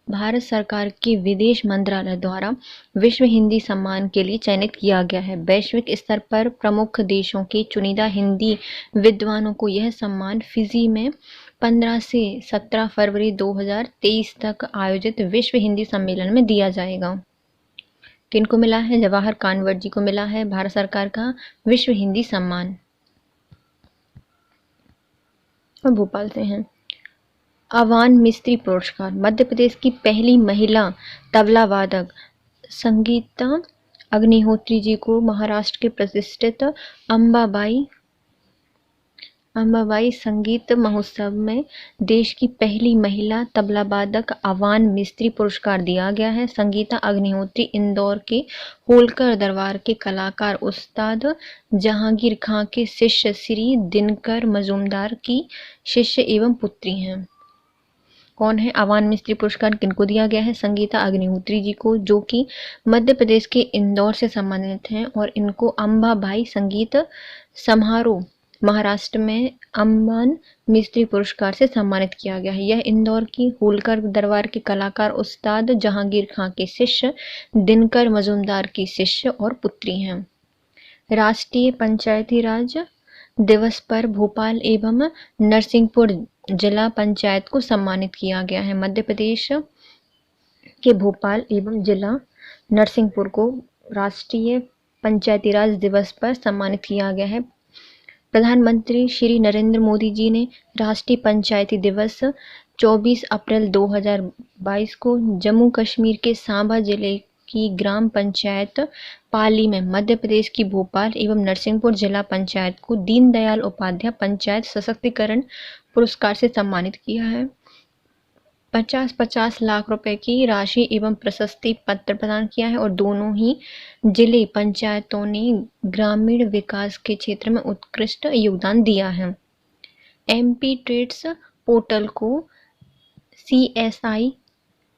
भारत सरकार के विदेश मंत्रालय द्वारा विश्व हिंदी सम्मान के लिए चयनित किया गया है। वैश्विक स्तर पर प्रमुख देशों के चुनिंदा हिंदी विद्वानों को यह सम्मान फिजी में 15 से 17 फरवरी 2023 तक आयोजित विश्व हिंदी सम्मेलन में दिया जाएगा। किनको मिला है? जवाहर कर्णवट जी को मिला है भारत सरकार का विश्व हिंदी सम्मान और भोपाल से हैं। अवान मिस्त्री पुरस्कार मध्य प्रदेश की पहली महिला तबला वादक संगीता अग्निहोत्री जी को महाराष्ट्र के प्रतिष्ठित अंबाबाई संगीत महोत्सव में देश की पहली महिला तबला वादक अवान मिस्त्री पुरस्कार दिया गया है। संगीता अग्निहोत्री इंदौर के होलकर दरबार के कलाकार उस्ताद जहांगीर खां के शिष्य श्री दिनकर मजूमदार की शिष्य एवं पुत्री हैं। कौन है? आवान मिस्त्री पुरस्कार किनको दिया गया है? संगीता अग्निहोत्री जी को, जो कि मध्य प्रदेश के इंदौर से संबंधित हैं, और इनको अंबाबाई संगीत समारोह महाराष्ट्र में अम्बान मिस्त्री पुरस्कार से सम्मानित किया गया है। यह इंदौर की होलकर दरबार के कलाकार उस्ताद जहांगीर खां के शिष्य दिनकर मजूमदार की शिष्य और पुत्री हैं। राष्ट्रीय पंचायती राज दिवस पर भोपाल एवं नरसिंहपुर जिला पंचायत को सम्मानित किया गया है। मध्य प्रदेश के भोपाल एवं जिला नरसिंहपुर को राष्ट्रीय पंचायती राज दिवस पर सम्मानित किया गया है। प्रधानमंत्री श्री नरेंद्र मोदी जी ने राष्ट्रीय पंचायती दिवस 24 अप्रैल 2022 को जम्मू कश्मीर के सांबा जिले की ग्राम पंचायत पाली में मध्य प्रदेश की भोपाल एवं नरसिंहपुर जिला पंचायत को दीनदयाल उपाध्याय पंचायत सशक्तिकरण पुरस्कार से सम्मानित किया है। 50-50 लाख रुपए की राशि एवं प्रशस्ति पत्र प्रदान किया है, और दोनों ही जिले पंचायतों ने ग्रामीण विकास के क्षेत्र में उत्कृष्ट योगदान दिया है। एमपी ट्रेड्स पोर्टल को CSI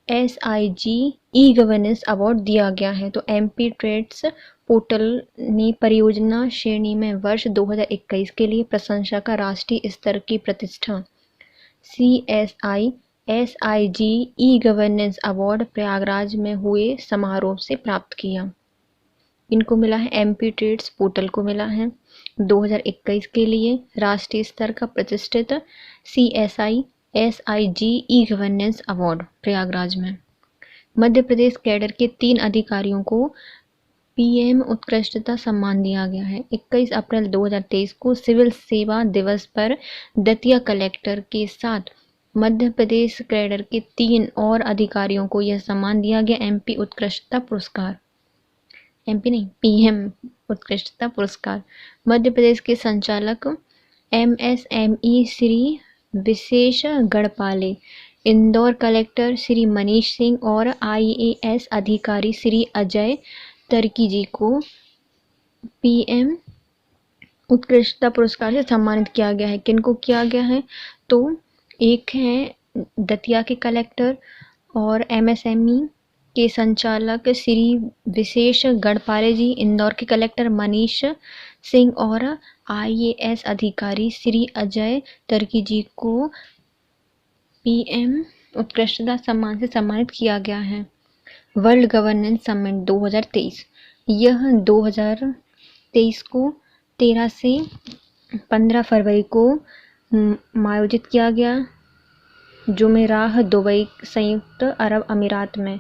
SIG e governance award दिया गया है। तो एमपी ट्रेड्स पोर्टल ने परियोजना श्रेणी में वर्ष 2021 के लिए प्रशंसा का राष्ट्रीय स्तर की प्रतिष्ठा CSI SIG e governance award Prayagraj में हुए समारोह से प्राप्त किया। इनको मिला है, एमपी ट्रेड्स पोर्टल को मिला है 2021 के लिए राष्ट्रीय स्तर का प्रतिष्ठित CSI SIG e governance award Prayagraj में। मध्य प्रदेश कैडर के 3 अधिकारियों को PM उत्कृष्टता सम्मान दिया गया है। 21 अप्रैल 2023 को सिविल सेवा दिवस पर दतिया कलेक्टर के साथ मध्य प्रदेश कैडर के 3 और अधिकारियों को यह सम्मान दिया गया। MP उत्कृष्टता पुरस्कार, MP नहीं, PM उत्कृष्टता पुरस्कार। मध्य प्रदेश के संचालक MSME श्री विशेष गढ़पाले, इंदौर कलेक्टर श्री मनीष सिंह और IAS अधिकारी श्री अजय तर्की जी को PM उत्कृष्टता पुरस्कार से सम्मानित किया गया है। किनको किया गया है? तो एक है दतिया के कलेक्टर और MSME के संचालक श्री विशेष गढ़पाले जी, इंदौर के कलेक्टर मनीष सिंह और IAS अधिकारी श्री अजय तर्की जी को PM उत्कृष्टता सम्मान से सम्मानित किया गया है। वर्ल्ड गवर्नेंस समिट 2023, यह 2023 को 13 से 15 फरवरी को आयोजित किया गया। जुमेराह दुबई संयुक्त अरब अमीरात में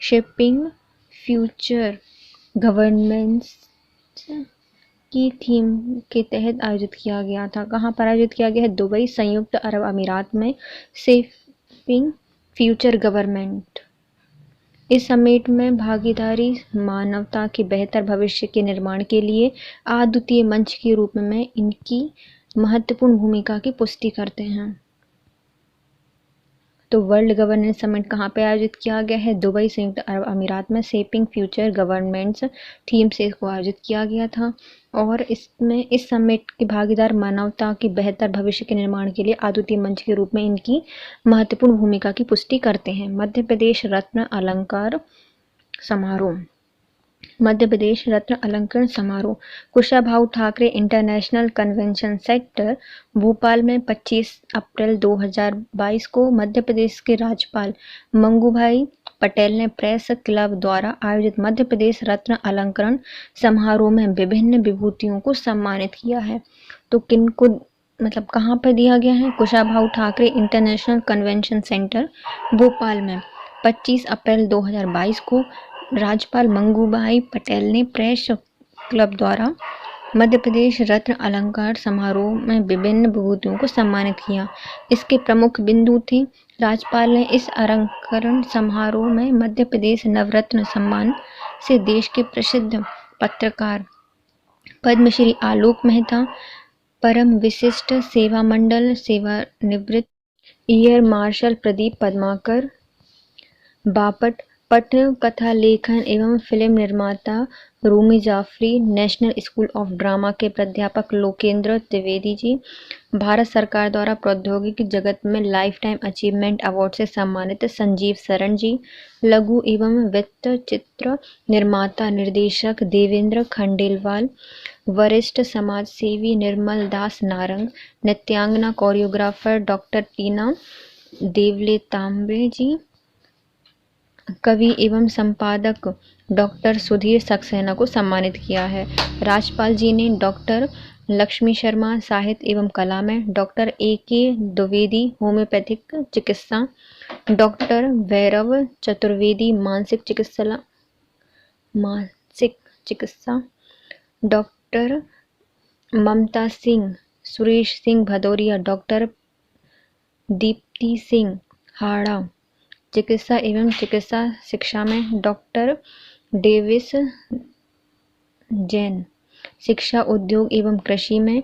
शेपिंग फ्यूचर गवर्नेंस की थीम के तहत आयोजित किया गया था। कहाँ पर आयोजित किया गया है? दुबई संयुक्त अरब अमीरात में शेपिंग फ्यूचर गवर्नमेंट। इस समिट में भागीदारी मानवता के बेहतर भविष्य के निर्माण के लिए अद्वितीय मंच के रूप में इनकी महत्वपूर्ण भूमिका की पुष्टि करते हैं। तो वर्ल्ड गवर्नेंस समिट कहाँ पे आयोजित किया गया है? दुबई संयुक्त अरब अमीरात में शेपिंग फ्यूचर गवर्नमेंट्स थीम से इसको आयोजित किया गया था, और इसमें इस समिट के भागीदार मानवता के बेहतर भविष्य के निर्माण के लिए अद्वितीय मंच के रूप में इनकी महत्वपूर्ण भूमिका की पुष्टि करते हैं। मध्य प्रदेश रत्न अलंकार समारोह। मध्य प्रदेश रत्न अलंकरण समारोह Kushabhau Thackeray international convention centre Bhopal में 25 अप्रैल 2022 को मध्य प्रदेश के राज्यपाल मंगूभाई पटेल ने प्रेस क्लब द्वारा आयोजित मध्य प्रदेश रत्न अलंकरण समारोह में विभिन्न विभूतियों को सम्मानित किया है। तो किनको मतलब कहाँ पर दिया गया है? Kushabhau Thackeray international convention centre Bhopal में 25 अप्रैल 2022 को राज्यपाल मंगूभाई पटेल ने प्रेस क्लब द्वारा मध्य प्रदेश रत्न अलंकार समारोह में विभिन्न विभूतियों को सम्मानित किया। इसके प्रमुख बिंदु थे, राज्यपाल ने इस अलंकरण समारोह में मध्य प्रदेश नवरत्न सम्मान से देश के प्रसिद्ध पत्रकार पद्मश्री आलोक मेहता, परम विशिष्ट सेवा मंडल सेवानिवृत्त एयर मार्शल प्रदीप पद्माकर बापट, पटकथा लेखन एवं फिल्म निर्माता Rumi Jafri. National school of drama के प्राध्यापक लोकेंद्र त्रिवेदी जी। भारत सरकार द्वारा प्रौद्योगिकी जगत में लाइफ टाइम अचीवमेंट अवार्ड से सम्मानित संजीव शरण जी। लघु एवं वृत्त चित्र निर्माता निर्देशक देवेंद्र खंडेलवाल। वरिष्ठ समाज सेवी निर्मल दास नारंग। नृत्यांगना कोरियोग्राफर डॉक्टर टीना देवले तांबे जी। कवि एवं संपादक डॉक्टर सुधीर सक्सेना को सम्मानित किया है। राज्यपाल जी ने डॉक्टर लक्ष्मी शर्मा साहित्य एवं कला में, डॉक्टर A.K. द्विवेदी होम्योपैथिक चिकित्सा, डॉक्टर भैरव चतुर्वेदी मानसिक चिकित्सा, डॉक्टर ममता सिंह, सुरेश सिंह भदौरिया, डॉक्टर दीप्ति सिंह हाड़ा चिकित्सा एवं चिकित्सा शिक्षा में, डॉक्टर डेविस जैन शिक्षा उद्योग एवं कृषि में,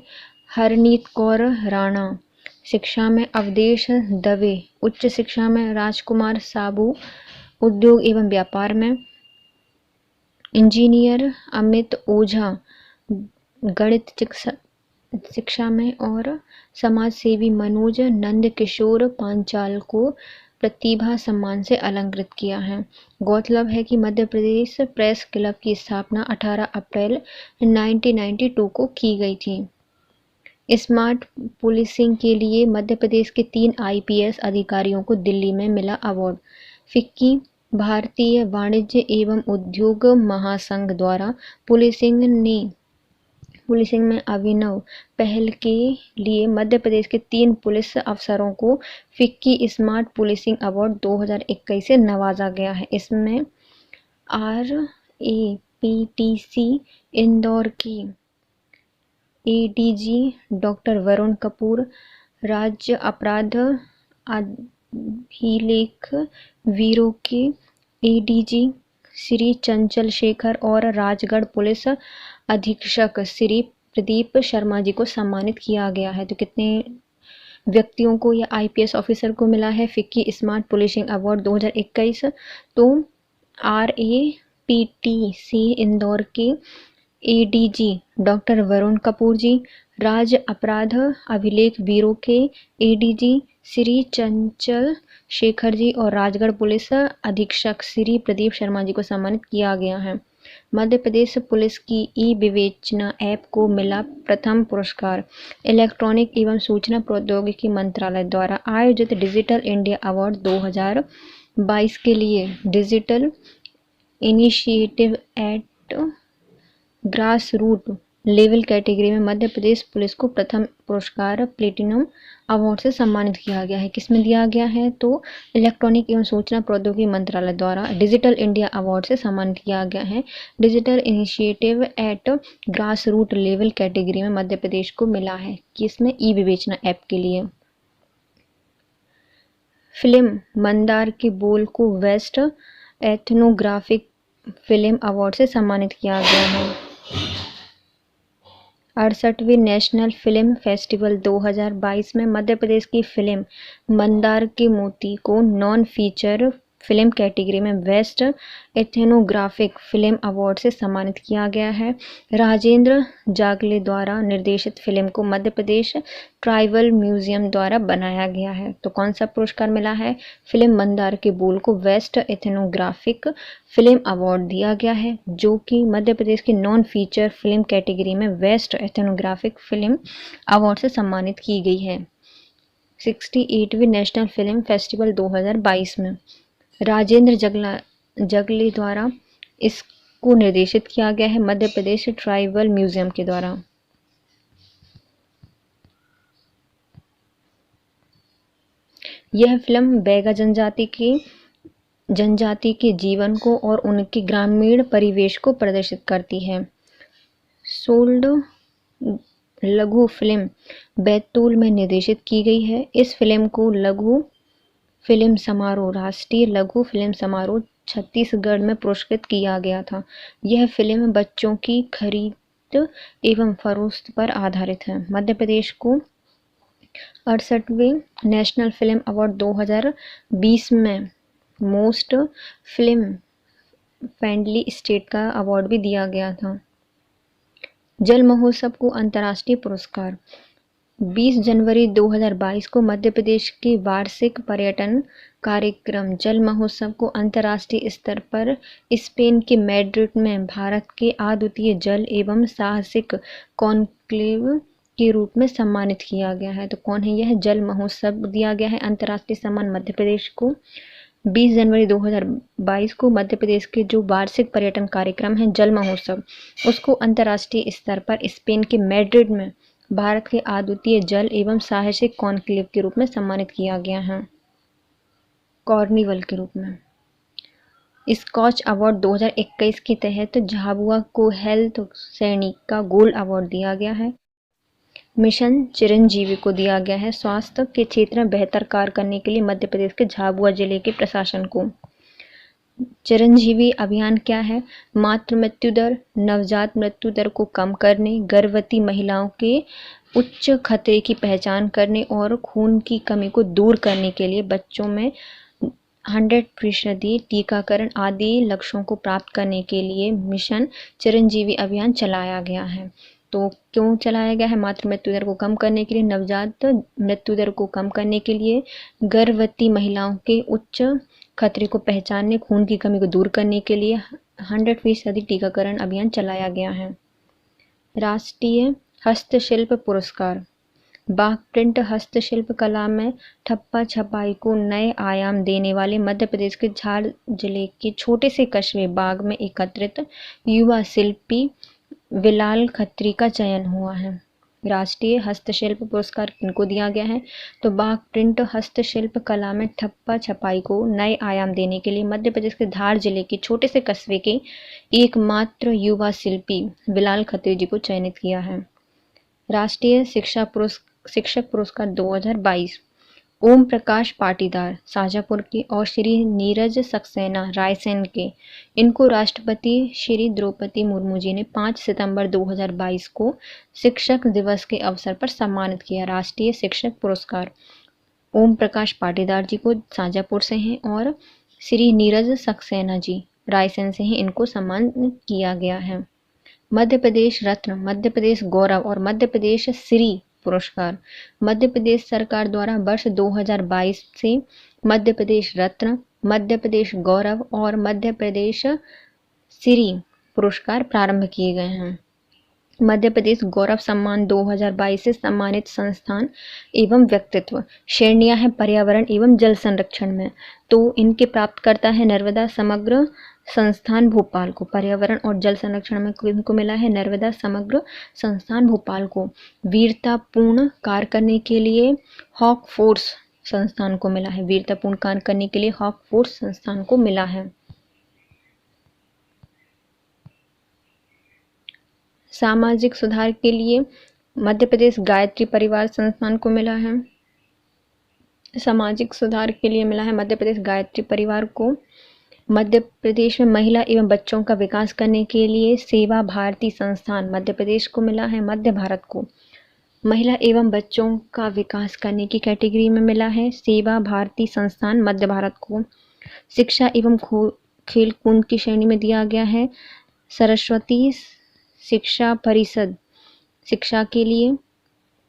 हरनीत कौर राणा शिक्षा में, अवधेश दवे उच्च शिक्षा में, राजकुमार साबू उद्योग एवं व्यापार में, इंजीनियर अमित ओझा गणित शिक्षा में और समाज सेवी मनोज नंद किशोर पांचाल को प्रतिभा सम्मान से अलंकृत किया है। गौरतलब है कि मध्य प्रदेश प्रेस क्लब की स्थापना 18 अप्रैल 1992 को की गई थी। स्मार्ट पुलिसिंग के लिए मध्य प्रदेश के 3 IPS अधिकारियों को दिल्ली में मिला अवार्ड। फिक्की भारतीय वाणिज्य एवं उद्योग महासंघ द्वारा पुलिसिंग में अभिनव पहल के लिए मध्य प्रदेश के 3 पुलिस अफसरों को फिक्की स्मार्ट पुलिसिंग अवार्ड 2021 से नवाजा गया है। इसमें RAPTC इंदौर के ADG डॉक्टर वरुण कपूर, राज्य अपराध अभिलेख ब्यूरो के ADG श्री चंचल शेखर और राजगढ़ पुलिस अधीक्षक श्री प्रदीप शर्मा जी को सम्मानित किया गया है। तो कितने व्यक्तियों को या IPS ऑफिसर को मिला है फिक्की स्मार्ट पुलिसिंग अवार्ड 2021? तो RAPTC इंदौर के ADG डॉक्टर वरुण कपूर जी, राज्य अपराध अभिलेख ब्यूरो के ADG श्री चंचल शेखर जी और राजगढ़ पुलिस अधीक्षक श्री प्रदीप शर्मा जी को सम्मानित किया गया है। मध्य प्रदेश पुलिस की ई-विवेचना ऐप को मिला प्रथम पुरस्कार। इलेक्ट्रॉनिक एवं सूचना प्रौद्योगिकी मंत्रालय द्वारा आयोजित डिजिटल इंडिया अवार्ड 2022 के लिए digital initiative at grass root level category में मध्य प्रदेश पुलिस को प्रथम पुरस्कार प्लेटिनम अवार्ड से सम्मानित किया गया है। किसमें दिया गया है? तो इलेक्ट्रॉनिक एवं सूचना प्रौद्योगिकी मंत्रालय द्वारा डिजिटल इंडिया अवार्ड से सम्मानित किया गया है। Digital initiative at grass root level category में मध्य प्रदेश को मिला है। किसमें? ई विवेचना ऐप के लिए। फिल्म मंदार के बोल को बेस्ट एथनोग्राफिक फिल्म अवार्ड से सम्मानित किया गया है। 68वें नेशनल फिल्म फेस्टिवल 2022 में मध्य प्रदेश की फिल्म मंदार के मोती को नॉन फीचर फिल्म कैटेगरी में बेस्ट एथनोग्राफिक फिल्म अवार्ड से सम्मानित किया गया है। राजेंद्र जागले द्वारा निर्देशित फिल्म को मध्य प्रदेश ट्राइबल म्यूजियम द्वारा बनाया गया है। तो कौन सा पुरस्कार मिला है? फिल्म मंदार के बोल को बेस्ट एथनोग्राफिक फिल्म अवार्ड दिया गया है, जो कि मध्य प्रदेश की नॉन फीचर फिल्म कैटेगरी में बेस्ट एथनोग्राफिक फिल्म अवार्ड से सम्मानित की गई है। 68वें नेशनल फिल्म फेस्टिवल 2022 में राजेंद्र जगले द्वारा इसको निर्देशित किया गया है मध्य प्रदेश ट्राइबल म्यूजियम के द्वारा। यह फिल्म बैगा जनजाति के जीवन को और उनके ग्रामीण परिवेश को प्रदर्शित करती है। सोल्ड लघु फिल्म बैतूल में निर्देशित की गई है। इस फिल्म को लघु फिल्म समारोह राष्ट्रीय लघु फिल्म समारोह छत्तीसगढ़ में पुरस्कृत किया गया था। यह फिल्म बच्चों की खरीद एवं फरोख्त पर आधारित है। मध्य प्रदेश को 68वें नेशनल फिल्म अवार्ड 2020 में मोस्ट फिल्म फ्रेंडली स्टेट का अवार्ड भी दिया गया था। जल महोत्सव को अंतर्राष्ट्रीय पुरस्कार। 20 जनवरी 2022 को मध्य प्रदेश के वार्षिक पर्यटन कार्यक्रम जल महोत्सव को अंतर्राष्ट्रीय स्तर पर स्पेन के मैड्रिड में भारत के अद्वितीय जल एवं साहसिक कॉन्क्लेव के रूप में सम्मानित किया गया है। तो कौन है यह? जल महोत्सव दिया गया है अंतर्राष्ट्रीय सम्मान मध्य प्रदेश को। 20 जनवरी 2022 को मध्य प्रदेश के जो वार्षिक पर्यटन कार्यक्रम है जल महोत्सव, उसको अंतर्राष्ट्रीय स्तर पर स्पेन के मैड्रिड में भारत के अद्वितीय जल एवं साहसिक कॉन्क्लेव के रूप में सम्मानित किया गया है, कॉर्निवल के रूप में। स्कॉच अवार्ड 2021 के तहत झाबुआ को हेल्थ श्रेणी का गोल्ड अवार्ड दिया गया है। मिशन चिरंजीवी को दिया गया है स्वास्थ्य के क्षेत्र में बेहतर कार्य करने के लिए मध्य प्रदेश के झाबुआ जिले के प्रशासन को। चिरंजीवी अभियान क्या है? मातृ मृत्यु दर, नवजात मृत्यु दर को कम करने, गर्भवती महिलाओं के उच्च खतरे की पहचान करने और खून की कमी को दूर करने के लिए बच्चों में 100% टीकाकरण आदि लक्ष्यों को प्राप्त करने के लिए मिशन चिरंजीवी अभियान चलाया गया है। तो क्यों चलाया गया है? मातृ मृत्यु दर को कम करने के लिए, नवजात मृत्यु दर को कम करने के लिए, गर्भवती महिलाओं के उच्च खतरे को पहचानने, खून की कमी को दूर करने के लिए 100% टीकाकरण अभियान चलाया गया है। राष्ट्रीय हस्तशिल्प पुरस्कार। बाघ प्रिंट हस्तशिल्प कला में ठप्पा छपाई को नए आयाम देने वाले मध्य प्रदेश के झार जिले के छोटे से कस्बे बाघ में एकत्रित युवा शिल्पी विलाल खत्री का चयन हुआ है। राष्ट्रीय हस्तशिल्प पुरस्कार किनको दिया गया है? तो बाघ प्रिंट हस्तशिल्प कला में ठप्पा छपाई को नए आयाम देने के लिए मध्य प्रदेश के धार जिले के छोटे से कस्बे के एकमात्र युवा शिल्पी विलाल खत्री जी को चयनित किया है। राष्ट्रीय शिक्षक पुरस्कार 2022 ओम प्रकाश पाटीदार शाजापुर के और श्री नीरज सक्सेना रायसेन के, इनको राष्ट्रपति श्री द्रौपदी मुर्मू जी ने 5 सितंबर 2022 को शिक्षक दिवस के अवसर पर सम्मानित किया। राष्ट्रीय शिक्षक पुरस्कार ओम प्रकाश पाटीदार जी को शाजापुर से हैं और श्री नीरज सक्सेना जी रायसेन से हैं, इनको सम्मानित किया गया है। मध्य प्रदेश रत्न, मध्य प्रदेश गौरव और मध्य प्रदेश श्री पुरस्कार मध्य प्रदेश सरकार द्वारा वर्ष 2022 से मध्य प्रदेश रत्न, मध्य प्रदेश गौरव और मध्य प्रदेश श्री पुरस्कार प्रारंभ किए गए हैं। मध्य प्रदेश गौरव सम्मान 2022 से सम्मानित संस्थान एवं व्यक्तित्व श्रेणियां हैं पर्यावरण एवं जल संरक्षण में, तो इनके प्राप्तकर्ता है नर्मदा समग्र संस्थान भोपाल को। पर्यावरण और जल संरक्षण में इनको मिला है नर्मदा समग्र संस्थान भोपाल को। वीरतापूर्ण कार्य करने के लिए हॉक फोर्स संस्थान को मिला है। वीरतापूर्ण कार्य करने के लिए हॉक फोर्स संस्थान को मिला है। सामाजिक सुधार के लिए मध्य प्रदेश गायत्री परिवार संस्थान को मिला है। सामाजिक सुधार के लिए मिला है मध्य प्रदेश गायत्री परिवार को। मध्य प्रदेश में महिला एवं बच्चों का विकास करने के लिए सेवा भारती संस्थान मध्य प्रदेश को मिला है। मध्य भारत को महिला एवं बच्चों का विकास करने की कैटेगरी में मिला है सेवा भारती संस्थान मध्य भारत को। शिक्षा एवं खेल कूद की श्रेणी में दिया गया है सरस्वती शिक्षा परिषद शिक्षा के लिए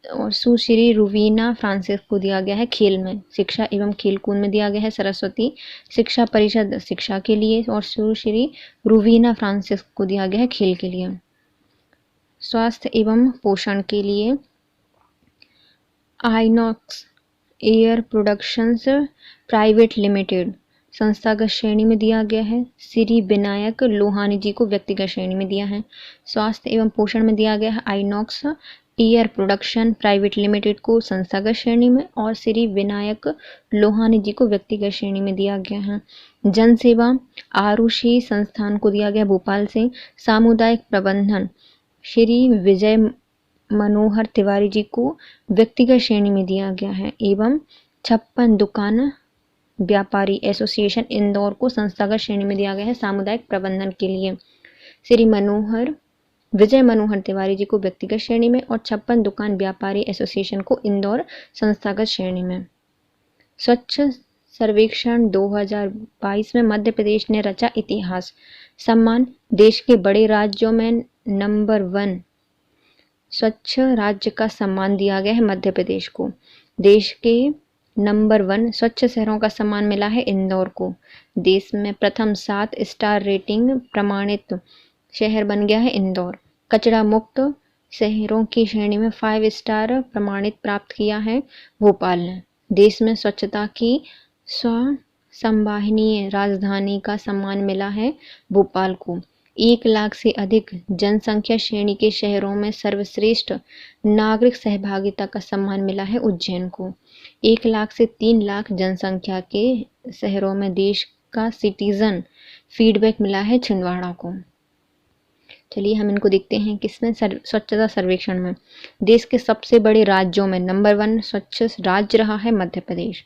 और सुश्री रुवीना फ्रांसिस को दिया गया है खेल में। शिक्षा एवं खेल कूद में दिया गया है सरस्वती शिक्षा परिषद शिक्षा के लिए और सुश्री रुवीना फ्रांसिस को दिया गया है खेल के लिए। स्वास्थ्य एवं पोषण के लिए INOX air productions private limited संस्थागत श्रेणी में दिया गया है। श्री विनायक लोहानी जी को व्यक्तिगत श्रेणी में दिया है। स्वास्थ्य एवं पोषण में दिया गया है INOX air production private limited को संस्थागत श्रेणी में और श्री विनायक लोहानी जी को व्यक्तिगत श्रेणी में दिया गया है। जन सेवा आरुषि संस्थान को दिया गया भोपाल से। सामुदायिक प्रबंधन श्री विजय मनोहर तिवारी जी को व्यक्तिगत श्रेणी में दिया गया है एवं 56 दुकान व्यापारी एसोसिएशन इंदौर को संस्थागत श्रेणी में दिया गया है सामुदायिक प्रबंधन के लिए। श्री विजय मनोहर तिवारी जी को व्यक्तिगत श्रेणी में और 56 दुकान व्यापारी एसोसिएशन को इंदौर संस्थागत श्रेणी में। स्वच्छ सर्वेक्षण 2022 में मध्य प्रदेश ने रचा इतिहास। सम्मान, देश के बड़े राज्यों में नंबर 1 स्वच्छ राज्य का सम्मान दिया गया है मध्य प्रदेश को। देश के नंबर 1 स्वच्छ शहरों का सम्मान मिला है इंदौर को। देश में प्रथम 7 स्टार रेटिंग प्रमाणित शहर बन गया है इंदौर। कचरा मुक्त शहरों की श्रेणी में 5 स्टार प्रमाणित प्राप्त किया है भोपाल ने। देश में स्वच्छता की संवाहनीय राजधानी का सम्मान मिला है भोपाल को। 1 लाख से अधिक जनसंख्या श्रेणी के शहरों में सर्वश्रेष्ठ नागरिक सहभागिता का सम्मान मिला है उज्जैन को। 1 लाख से 3 लाख जनसंख्या के शहरों में देश का सिटीजन फीडबैक मिला है छिंदवाड़ा को। चलिए हम इनको देखते हैं किसमें स्वच्छता सर्वेक्षण में। देश के सबसे बड़े राज्यों में नंबर 1 स्वच्छ राज्य रहा है मध्य प्रदेश।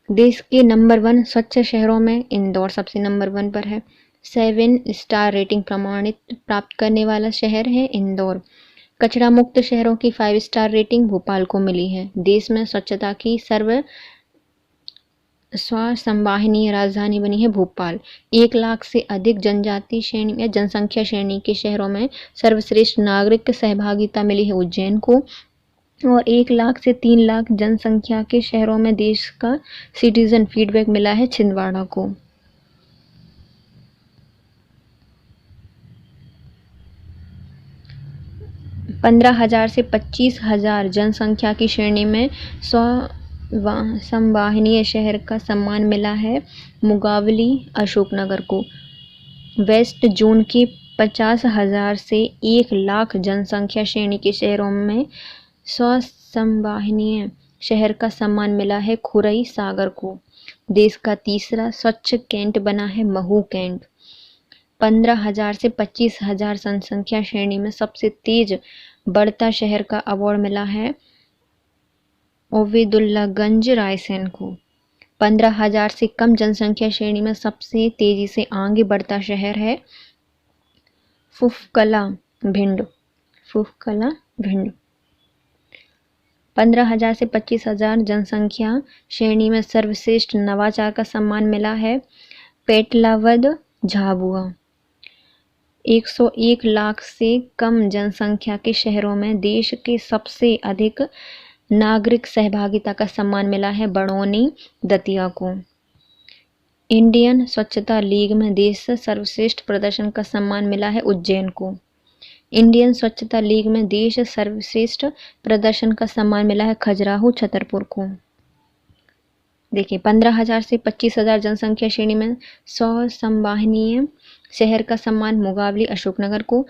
देश के नंबर 1 स्वच्छ शहरों में इंदौर सबसे नंबर 1 पर है। 7 स्टार रेटिंग प्रमाणित प्राप्त करने वाला शहर है इंदौर। कचरा मुक्त शहरों की 5 स्टार रेटिंग भोपाल को मिली है। देश में स्वच्छता की संवाहनीय राजधानी बनी है भोपाल। 1 लाख से अधिक जनजाति श्रेणी या जनसंख्या श्रेणी के शहरों में सर्वश्रेष्ठ नागरिक सहभागिता मिली है उज्जैन को। और 1 लाख से 3 लाख जनसंख्या के शहरों में देश का सिटीजन फीडबैक मिला है छिंदवाड़ा को। पंद्रह 15,000 से 25,000 जनसंख्या की श्रेणी में संवाहनीय शहर का सम्मान मिला है मुगावली अशोकनगर को। वेस्ट जोन के 50,000 से 1 लाख जनसंख्या श्रेणी के शहरों में संवाहनीय शहर का सम्मान मिला है खुरई सागर को। देश का तीसरा स्वच्छ कैंट बना है महू कैंट। 15,000 से 25,000 जनसंख्या श्रेणी में सबसे तेज बढ़ता शहर का अवार्ड मिला है ओबेदुल्लागंज रायसेन को। 15,000 से कम जनसंख्या श्रेणी में सबसे तेजी से आगे बढ़ता शहर है फुफकला भिंड। 15,000 से 25,000 जनसंख्या श्रेणी में सर्वश्रेष्ठ नवाचार का सम्मान मिला है पेटलावद झाबुआ। 101 लाख से कम जनसंख्या के शहरों में देश के सबसे अधिक नागरिक सहभागिता का सम्मान मिला है बड़ौनी दतिया को। इंडियन स्वच्छता लीग में देश से सर्वश्रेष्ठ प्रदर्शन का सम्मान मिला है उज्जैन को। इंडियन स्वच्छता लीग में देश सर्वश्रेष्ठ प्रदर्शन का सम्मान मिला है खजुराहो छतरपुर को। देखिए 15,000 से 25,000 जनसंख्या श्रेणी में संवाहनीय शहर का सम्मान मुगावली अशोकनगर को।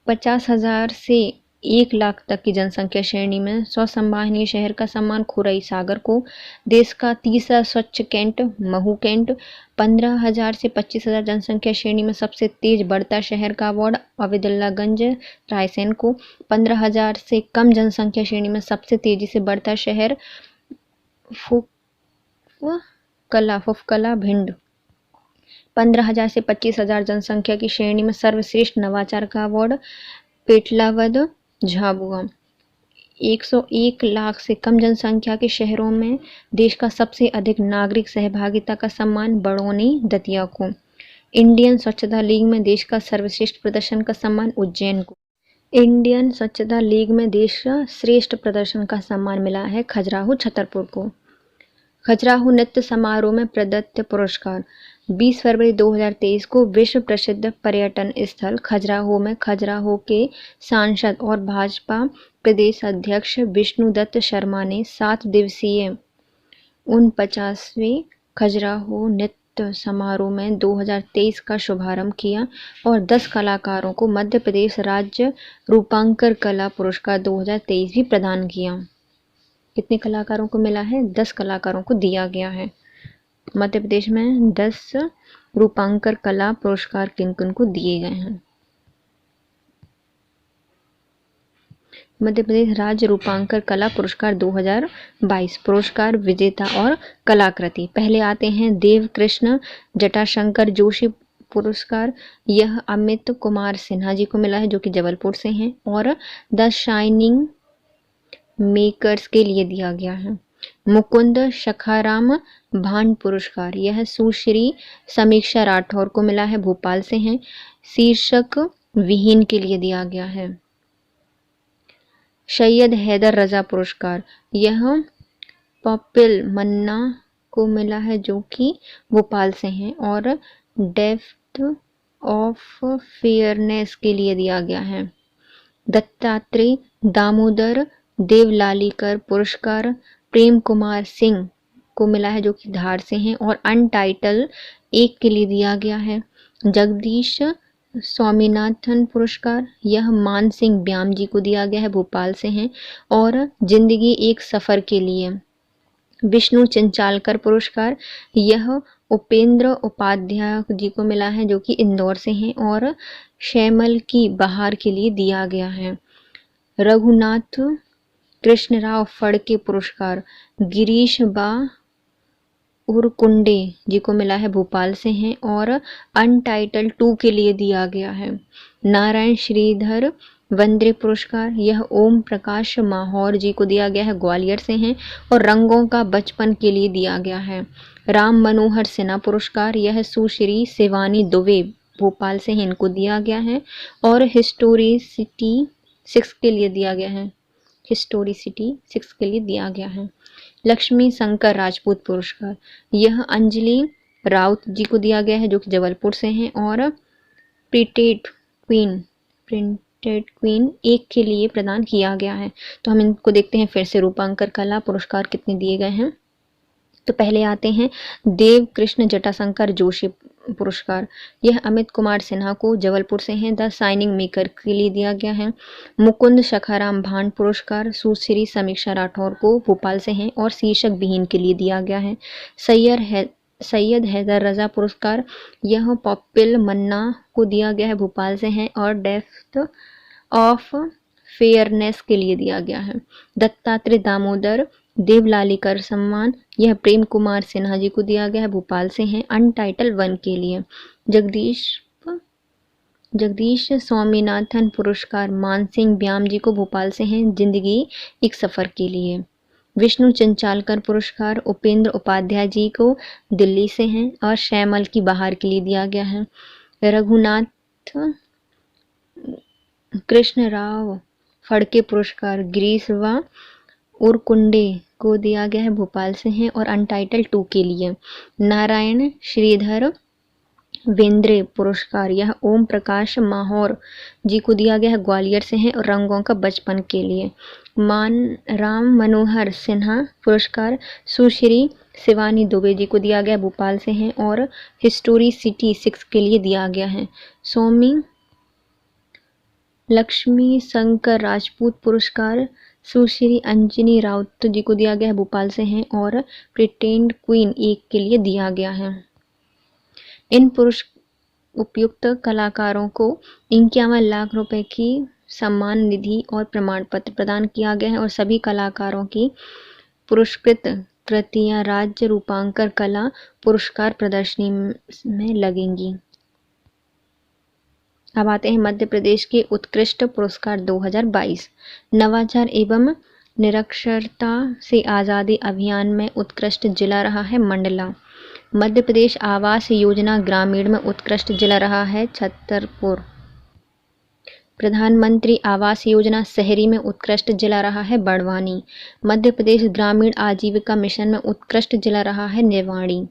50,000 से 1 लाख तक की जनसंख्या श्रेणी में संवाहनीय शहर का सम्मान खुरई सागर को। देश का तीसरा स्वच्छ कैंट महू कैंट। 15,000 से 25,000 जनसंख्या श्रेणी में सबसे तेज बढ़ता शहर का अवार्ड ओबेदुल्लागंज रायसेन को। 15,000 से कम जनसंख्या श्रेणी में सबसे तेजी से बढ़ता शहर फुफकला भिंड। 15,000 से 25,000 जनसंख्या की श्रेणी में सर्वश्रेष्ठ नवाचार का अवार्ड पेटलावद झाबुआ। 101 लाख से कम जनसंख्या के शहरों में देश का सबसे अधिक नागरिक सहभागिता का सम्मान बड़ौनी दतिया को। इंडियन स्वच्छता लीग में देश का सर्वश्रेष्ठ प्रदर्शन का सम्मान उज्जैन को। इंडियन स्वच्छता लीग में देश का श्रेष्ठ प्रदर्शन का सम्मान मिला है खजुराहो छतरपुर को। खजुराहो नृत्य समारोह में प्रदत्त पुरस्कार। 20 फरवरी 2023 को विश्व प्रसिद्ध पर्यटन स्थल खजुराहो में खजुराहो के सांसद और भाजपा प्रदेश अध्यक्ष विष्णुदत्त शर्मा ने 7 दिवसीय 49वें खजुराहो नृत्य समारोह में 2023 का शुभारंभ किया और 10 कलाकारों को मध्य प्रदेश राज्य रूपांकर कला पुरस्कार 2023 भी प्रदान किया। कितने कलाकारों को मिला है? 10 कलाकारों को दिया गया है। मध्य प्रदेश में 10 रूपांकर कला पुरस्कार किन किन को दिए गए हैं? मध्य प्रदेश राज्य रूपांकर कला पुरस्कार 2022 पुरस्कार विजेता और कलाकृति। पहले आते हैं देव कृष्ण जटाशंकर जोशी पुरस्कार। यह अमित कुमार सिन्हा जी को मिला है जो कि जबलपुर से हैं और द शाइनिंग मेकर्स के लिए दिया गया है। मुकुंद सखाराम भान पुरस्कार, यह सुश्री समीक्षा राठौर को मिला है, भोपाल से हैं। शीर्षक विहीन के लिए दिया गया है। सैयद हैदर रजा पुरस्कार, यह पॉपिल मन्ना को मिला है जो कि भोपाल से हैं। और डेप्थ ऑफ फेयरनेस के लिए दिया गया है। दत्तात्रेय दामोदर देवलालीकर पुरस्कार प्रेम कुमार सिंह को मिला है जो कि धार से हैं। और अनटाइटल 1 के लिए दिया गया है। जगदीश स्वामीनाथन पुरस्कार, यह मान सिंह ब्याम जी को दिया गया है, भोपाल से हैं। और जिंदगी एक सफर के लिए विष्णु चंचालकर पुरस्कार, यह उपेंद्र उपाध्याय जी को मिला है जो कि इंदौर से हैं। और श्यामल की बहार के लिए दिया गया है। रघुनाथ कृष्णराव फड़के पुरस्कार गिरीश बा उरकुंडे जी को मिला है, भोपाल से हैं। और अनटाइटल 2 के लिए दिया गया है। नारायण श्रीधर वंद्रे पुरस्कार, यह ओम प्रकाश माहौर जी को दिया गया है, ग्वालियर से हैं। और रंगों का बचपन के लिए दिया गया है। राम मनोहर सिन्हा पुरस्कार, यह सुश्री शिवानी दुबे भोपाल से हैं, इनको दिया गया है। और हिस्टोरिसिटी 6 के लिए दिया गया है। हिस्टोरिसिटी 6 के लिए दिया गया है। लक्ष्मी शंकर राजपूत पुरस्कार, यह अंजलि राउत जी को दिया गया है जो कि जबलपुर से हैं। और प्रिंटेड क्वीन 1 के लिए प्रदान किया गया है। तो हम इनको देखते हैं फिर से। रूपांकर कला पुरस्कार कितने दिए गए हैं। तो पहले आते हैं देव कृष्ण जटाशंकर जोशी पुरस्कार, यह अमित कुमार सिन्हा को जबलपुर से हैं, द शाइनिंग मेकर के लिए दिया गया है। मुकुंद सखाराम भान पुरस्कार सुश्री समीक्षा राठौर को भोपाल से हैं। और शीर्षक विहीन के लिए दिया गया है। सैयद हैदर रजा पुरस्कार, यह पॉपिल मन्ना को दिया गया है, भोपाल से हैं। और डेप्थ ऑफ फेयरनेस के लिए दिया गया है। दत्तात्रेय दामोदर देवलालीकर सम्मान, यह प्रेम कुमार सिन्हा जी को दिया गया है, भोपाल से हैं। अनटाइटल 1 के लिए जगदीश स्वामीनाथन पुरस्कार मानसिंह ब्याम जी को भोपाल से हैं, जिंदगी एक सफर के लिए। विष्णु चंचालकर पुरस्कार उपेंद्र उपाध्याय जी को दिल्ली से हैं। और श्यामल की बहार के लिए दिया गया है। रघुनाथ कृष्णराव फड़के पुरस्कार गिरीश व उरकुंडे को दिया गया है, भोपाल से हैं। और अनटाइटल 2 के लिए नारायण श्रीधर वेंद्रे पुरस्कार, यह ओम प्रकाश माहौर जी को दिया गया है, ग्वालियर से हैं। और रंगों का बचपन के लिए राम मनोहर सिन्हा पुरस्कार सुश्री शिवानी दुबे जी को दिया गया, भोपाल से हैं। और हिस्टोरिसिटी 6 के लिए दिया गया है। लक्ष्मी शंकर राजपूत पुरस्कार सुश्री अंजनी राउत जी को दिया गया है, भोपाल से हैं। और प्रिटेंड क्वीन 1 के लिए दिया गया है। इन उपयुक्त कलाकारों को 51 लाख रुपए की सम्मान निधि और प्रमाण पत्र प्रदान किया गया है। और सभी कलाकारों की पुरस्कृत कृतियां राज्य रूपांकर कला पुरस्कार प्रदर्शनी में लगेंगी। अब आते हैं मध्य प्रदेश के उत्कृष्ट पुरस्कार 2022। नवाचार एवं निरक्षरता से आज़ादी अभियान में उत्कृष्ट जिला रहा है मंडला। मध्य प्रदेश आवास योजना ग्रामीण में उत्कृष्ट जिला रहा है छतरपुर। प्रधानमंत्री आवास योजना शहरी में उत्कृष्ट जिला रहा है बड़वानी। मध्य प्रदेश ग्रामीण आजीविका मिशन में उत्कृष्ट जिला रहा है निवाड़ी।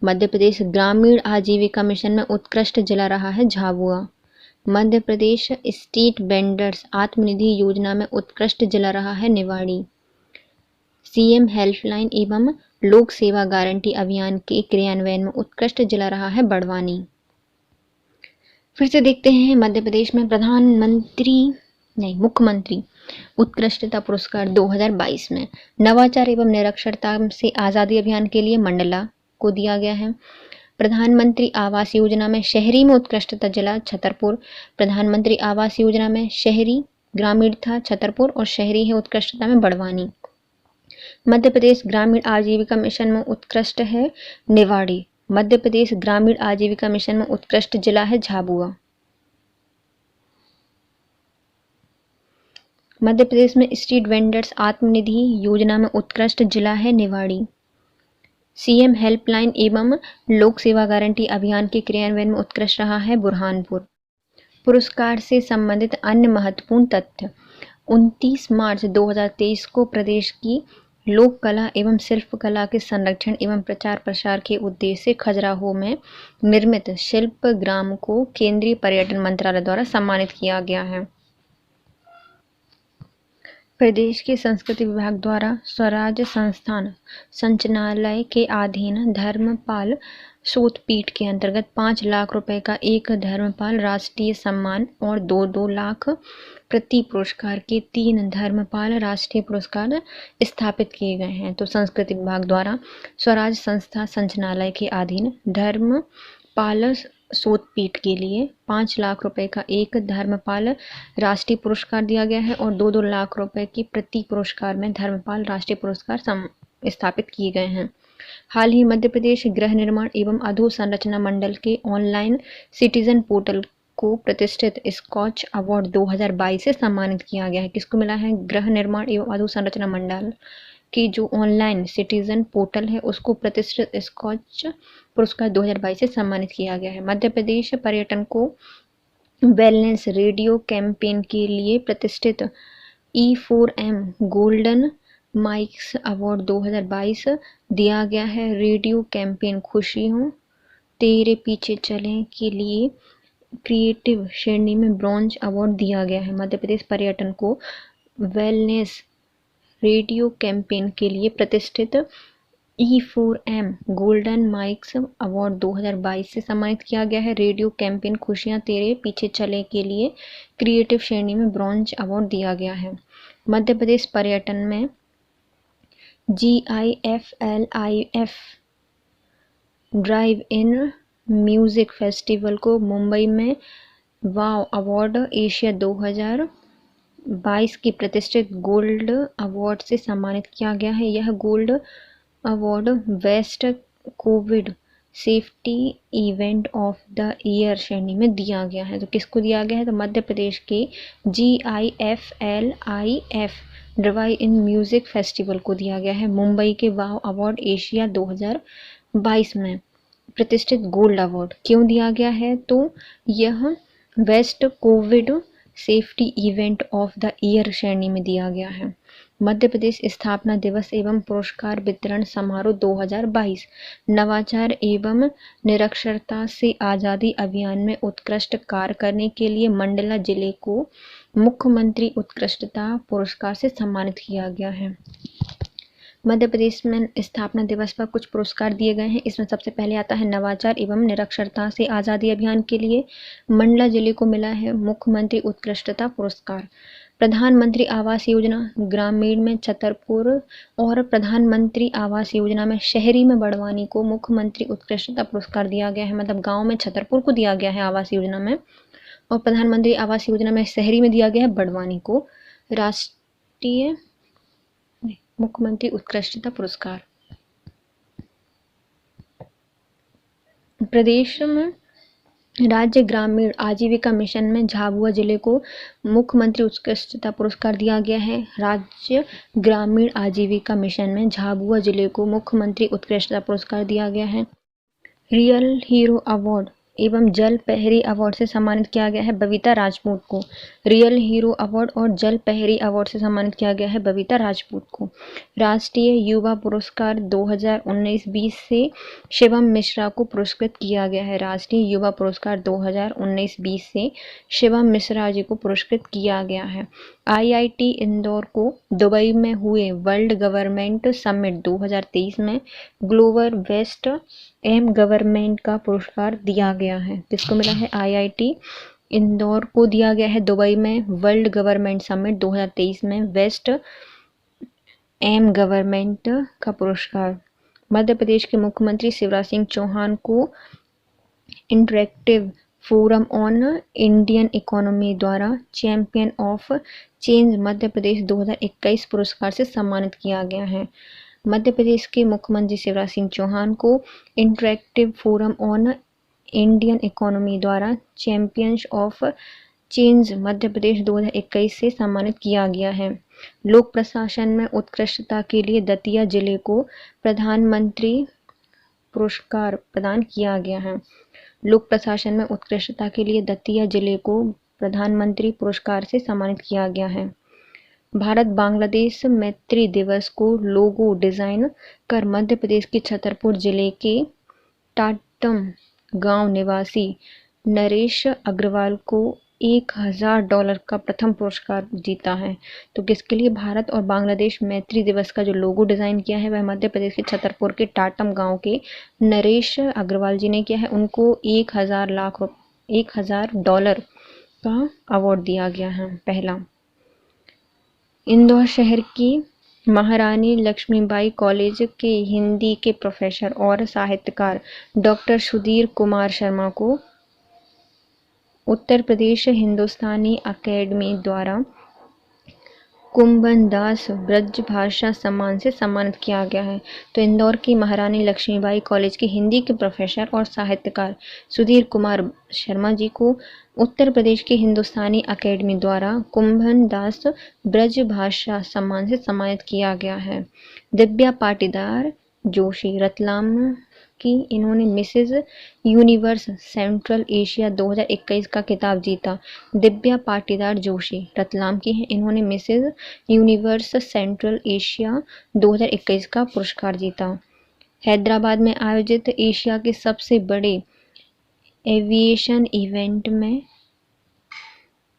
मध्य प्रदेश ग्रामीण आजीविका मिशन में उत्कृष्ट जिला रहा है झाबुआ। मध्य प्रदेश स्ट्रीट वेंडर्स आत्मनिधि योजना में उत्कृष्ट जिला रहा है निवाड़ी। सीएम हेल्पलाइन एवं लोक सेवा गारंटी अभियान के क्रियान्वयन में उत्कृष्ट जिला रहा है बड़वानी। फिर से देखते हैं मध्य प्रदेश में मुख्यमंत्री उत्कृष्टता पुरस्कार 2022 में नवाचार एवं निरक्षरता से आज़ादी अभियान के लिए मंडला को दिया गया है। प्रधानमंत्री आवास योजना में शहरी में उत्कृष्टता जिला छतरपुर। प्रधानमंत्री आवास योजना में शहरी ग्रामीण था छतरपुर और शहरी है उत्कृष्टता में बड़वानी। मध्य प्रदेश ग्रामीण आजीविका मिशन में उत्कृष्ट है निवाड़ी। मध्य प्रदेश ग्रामीण आजीविका मिशन में उत्कृष्ट जिला है झाबुआ। मध्य प्रदेश में स्ट्रीट वेंडर्स आत्मनिधि योजना में उत्कृष्ट जिला है निवाड़ी। सीएम हेल्पलाइन एवं लोक सेवा गारंटी अभियान के क्रियान्वयन में उत्कृष्ट रहा है बुरहानपुर। पुरस्कार से संबंधित अन्य महत्वपूर्ण तथ्य। 29 मार्च 2023 को प्रदेश की लोक कला एवं शिल्पकला के संरक्षण एवं प्रचार प्रसार के उद्देश्य से खजुराहो में निर्मित शिल्प ग्राम को केंद्रीय पर्यटन मंत्रालय द्वारा सम्मानित किया गया है। प्रदेश के संस्कृति विभाग द्वारा स्वराज संस्थान संचालनालय के अधीन धर्मपाल शोधपीठ के अंतर्गत 5 लाख रुपए का एक धर्मपाल राष्ट्रीय सम्मान और 2-2 लाख प्रति पुरस्कार के 3 धर्मपाल राष्ट्रीय पुरस्कार स्थापित किए गए हैं। तो संस्कृति विभाग द्वारा स्वराज संस्था संचालनालय के अधीन धर्मपाल शोधपीठ के लिए 5 लाख रुपए का एक धर्मपाल राष्ट्रीय पुरस्कार दिया गया है और 2-2 लाख रुपए की प्रति पुरस्कार में धर्मपाल राष्ट्रीय पुरस्कार स्थापित किए गए हैं। हाल ही मध्य प्रदेश गृह निर्माण एवं अधोसंरचना मंडल के ऑनलाइन सिटीजन पोर्टल को प्रतिष्ठित स्कॉच अवार्ड 2022 से सम्मानित किया गया है। किसको मिला है? गृह निर्माण एवं अधोसंरचना मंडल की जो ऑनलाइन सिटीजन पोर्टल है उसको प्रतिष्ठित स्कॉच पुरस्कार 2022 से सम्मानित किया गया है। मध्य प्रदेश पर्यटन को वेलनेस रेडियो कैंपेन के लिए प्रतिष्ठित E4M गोल्डन माइक्स अवार्ड 2022 दिया गया है। रेडियो कैंपेन खुशी हो तेरे पीछे चलें के लिए क्रिएटिव श्रेणी में ब्रॉन्ज अवार्ड दिया गया है। मध्य प्रदेश पर्यटन को वेलनेस रेडियो कैंपेन के लिए प्रतिष्ठित E4M गोल्डन माइक्स अवार्ड 2022 से सम्मानित किया गया है। रेडियो कैंपेन खुशियां तेरे पीछे चले के लिए क्रिएटिव श्रेणी में ब्रॉन्ज अवार्ड दिया गया है। मध्य प्रदेश पर्यटन में GIFLIF drive in music festival को मुंबई में वाव अवार्ड एशिया 2022 की प्रतिष्ठित गोल्ड अवार्ड से सम्मानित किया गया है। यह gold award best Covid safety event of the year श्रेणी में दिया गया है। तो किसको दिया गया है? तो मध्य प्रदेश के GIFLIF drive in music festival को दिया गया है। मुंबई के वाव अवार्ड एशिया 2022 में प्रतिष्ठित गोल्ड अवार्ड क्यों दिया गया है? तो यह best Covid safety event of the year श्रेणी में दिया गया है। मध्य प्रदेश स्थापना दिवस एवं पुरस्कार वितरण समारोह 2022 नवाचार एवं निरक्षरता से आज़ादी अभियान में उत्कृष्ट कार्य करने के लिए मंडला जिले को मुख्यमंत्री उत्कृष्टता पुरस्कार से सम्मानित किया गया है। मध्य प्रदेश में स्थापना दिवस पर कुछ पुरस्कार दिए गए हैं। इसमें सबसे पहले आता है नवाचार एवं निरक्षरता से आज़ादी अभियान के लिए मंडला जिले को मिला है मुख्यमंत्री उत्कृष्टता पुरस्कार। प्रधानमंत्री आवास योजना ग्रामीण में छतरपुर और प्रधानमंत्री आवास योजना में शहरी में बड़वानी को मुख्यमंत्री उत्कृष्टता पुरस्कार दिया गया है। मतलब गाँव में छतरपुर को दिया गया है आवास योजना में और प्रधानमंत्री आवास योजना में शहरी में दिया गया है बड़वानी को राष्ट्रीय मुख्यमंत्री उत्कृष्टता पुरस्कार। प्रदेश में राज्य ग्रामीण आजीविका मिशन में झाबुआ जिले को मुख्यमंत्री उत्कृष्टता पुरस्कार दिया गया है। राज्य ग्रामीण आजीविका मिशन में झाबुआ जिले को मुख्यमंत्री उत्कृष्टता पुरस्कार दिया गया है। रियल हीरो अवार्ड एवं जल पहरी अवार्ड से सम्मानित किया गया है बबीता राजपूत को। रियल हीरो अवार्ड और जल पहरी अवार्ड से सम्मानित किया गया है बबीता राजपूत को। राष्ट्रीय युवा पुरस्कार 2019-20 से शिवम मिश्रा को पुरस्कृत किया गया है। राष्ट्रीय युवा पुरस्कार 2019-20 से शिवम मिश्रा जी को पुरस्कृत किया गया है। IIT इंदौर को दुबई में हुए वर्ल्ड गवर्नमेंट समिट 2023 में ग्लोबल बेस्ट गवर्नमेंट का पुरस्कार दिया गया है। किसको मिला है? IIT इंदौर को दिया गया है दुबई में वर्ल्ड गवर्नमेंट समिट 2023 में बेस्ट गवर्नमेंट का पुरस्कार। मध्य प्रदेश के मुख्यमंत्री शिवराज सिंह चौहान को interactive forum on Indian economy द्वारा champion of change Madhya Pradesh 2021 पुरस्कार से सम्मानित किया गया है। मध्य प्रदेश के मुख्यमंत्री शिवराज सिंह चौहान को interactive forum on Indian economy द्वारा champions of change Madhya Pradesh 2021 से सम्मानित किया गया है। लोक प्रशासन में उत्कृष्टता के लिए दतिया जिले को प्रधानमंत्री पुरस्कार प्रदान किया गया है। लोक प्रशासन में उत्कृष्टता के लिए दतिया जिले को प्रधानमंत्री पुरस्कार से सम्मानित किया गया है। भारत बांग्लादेश मैत्री दिवस को लोगो डिजाइन कर मध्य प्रदेश के छतरपुर जिले के टाटम गांव निवासी नरेश अग्रवाल को $1000 का प्रथम पुरस्कार जीता है। तो किसके लिए? भारत और बांग्लादेश मैत्री दिवस का जो लोगो डिजाइन किया है वह मध्य प्रदेश के छतरपुर के टाटम गांव के नरेश अग्रवाल जी ने किया है। उनको $1000 का अवार्ड दिया गया है। पहला, इंदौर शहर की महारानी लक्ष्मीबाई कॉलेज के हिंदी के प्रोफेसर और साहित्यकार डॉक्टर सुधीर कुमार शर्मा को उत्तर प्रदेश हिंदुस्तानी अकेडमी द्वारा कुंभनदास ब्रजभाषा सम्मान से सम्मानित किया गया है। तो इंदौर की महारानी लक्ष्मीबाई कॉलेज के हिंदी के प्रोफेसर और साहित्यकार सुधीर कुमार शर्मा जी को उत्तर प्रदेश की हिंदुस्तानी अकेडमी द्वारा कुंभनदास ब्रजभाषा सम्मान से सम्मानित किया गया है। दिव्या पाटीदार जोशी रतलाम की, इन्होंने मिसेज यूनिवर्स सेंट्रल एशिया 2021 का खिताब जीता। दिव्या पाटीदार जोशी रतलाम की हैं, इन्होंने मिसेज यूनिवर्स सेंट्रल एशिया 2021 का पुरस्कार जीता। हैदराबाद में आयोजित एशिया के सबसे बड़े एविएशन इवेंट में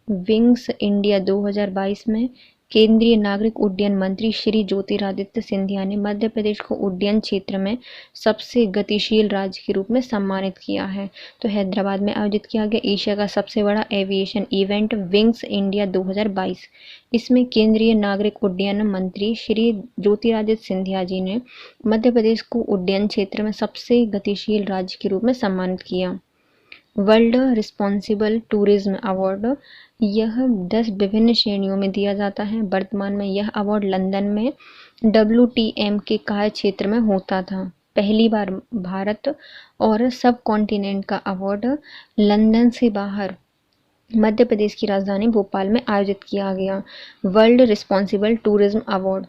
विंग्स इंडिया 2022 में केंद्रीय नागरिक उड्डयन मंत्री श्री ज्योतिरादित्य सिंधिया ने मध्य प्रदेश को उड्डयन क्षेत्र में सबसे गतिशील राज्य के रूप में सम्मानित किया है। तो हैदराबाद में आयोजित किया गया एशिया का सबसे बड़ा एविएशन इवेंट विंग्स इंडिया 2022, इसमें केंद्रीय नागरिक उड्डयन मंत्री श्री ज्योतिरादित्य सिंधिया जी ने मध्य प्रदेश को उड्डयन क्षेत्र में सबसे गतिशील राज्य के रूप में सम्मानित किया। वर्ल्ड रिस्पॉन्सिबल टूरिज्म अवार्ड, यह 10 विभिन्न श्रेणियों में दिया जाता है। वर्तमान में यह अवार्ड लंदन में WTM के कार्य क्षेत्र में होता था। पहली बार भारत और सब कॉन्टिनेंट का अवार्ड लंदन से बाहर मध्य प्रदेश की राजधानी भोपाल में आयोजित किया गया। वर्ल्ड रिस्पॉन्सिबल टूरिज्म अवार्ड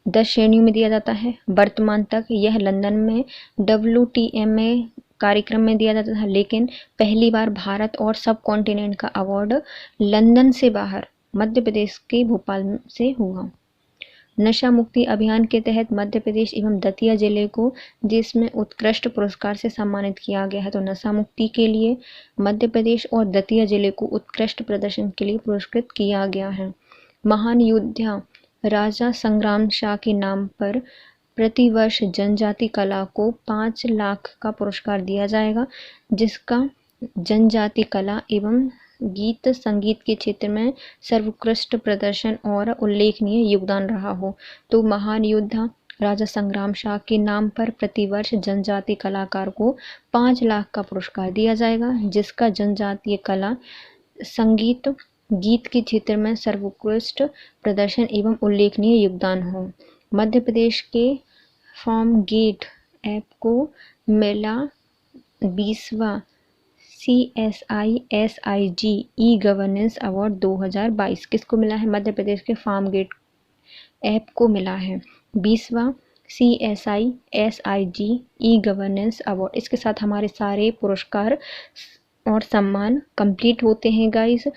10 श्रेणियों में दिया जाता है। वर्तमान तक यह लंदन में WTM कार्यक्रम में दिया जाता था, लेकिन पहली बार भारत और सब कॉन्टिनेंट का अवार्ड लंदन से बाहर मध्य प्रदेश के भोपाल से हुआ। नशा मुक्ति अभियान के तहत मध्य प्रदेश एवं दतिया जिले को देश में उत्कृष्ट पुरस्कार से सम्मानित किया गया है। तो नशा मुक्ति के लिए मध्य प्रदेश और दतिया जिले को उत्कृष्ट प्रदर्शन के लिए पुरस्कृत किया गया है। महान योद्धा राजा संग्राम शाह के नाम पर प्रतिवर्ष जनजाति कला को 5 लाख का पुरस्कार दिया जाएगा, जिसका जनजाति कला एवं गीत संगीत के क्षेत्र में सर्वोत्कृष्ट प्रदर्शन और उल्लेखनीय योगदान रहा हो। तो महान योद्धा राजा संग्राम शाह के नाम पर प्रतिवर्ष जनजातीय कलाकार को 5 लाख का पुरस्कार दिया जाएगा, जिसका जनजातीय कला संगीत गीत के क्षेत्र में सर्वोत्कृष्ट प्रदर्शन एवं उल्लेखनीय योगदान हो। मध्य प्रदेश के फार्म गेट ऐप को मिला 20वां CSI/SIG ई गवर्नेंस अवार्ड 2022। किसको मिला है? मध्य प्रदेश के फार्म गेट ऐप को मिला है 20वां CSI/SIG ई गवर्नेंस अवार्ड। इसके साथ हमारे सारे पुरस्कार और सम्मान कंप्लीट होते हैं guys.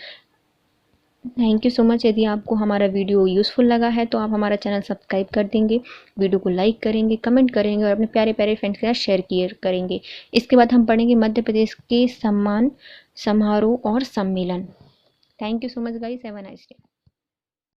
Thank you so much. यदि आपको हमारा वीडियो यूज़फुल लगा है तो आप हमारा चैनल सब्सक्राइब कर देंगे, वीडियो को लाइक करेंगे, कमेंट करेंगे और अपने प्यारे प्यारे फ्रेंड्स के साथ शेयर करेंगे। इसके बाद हम पढ़ेंगे मध्य प्रदेश के सम्मान समारोह और सम्मेलन। Thank you so much guys, have a nice day.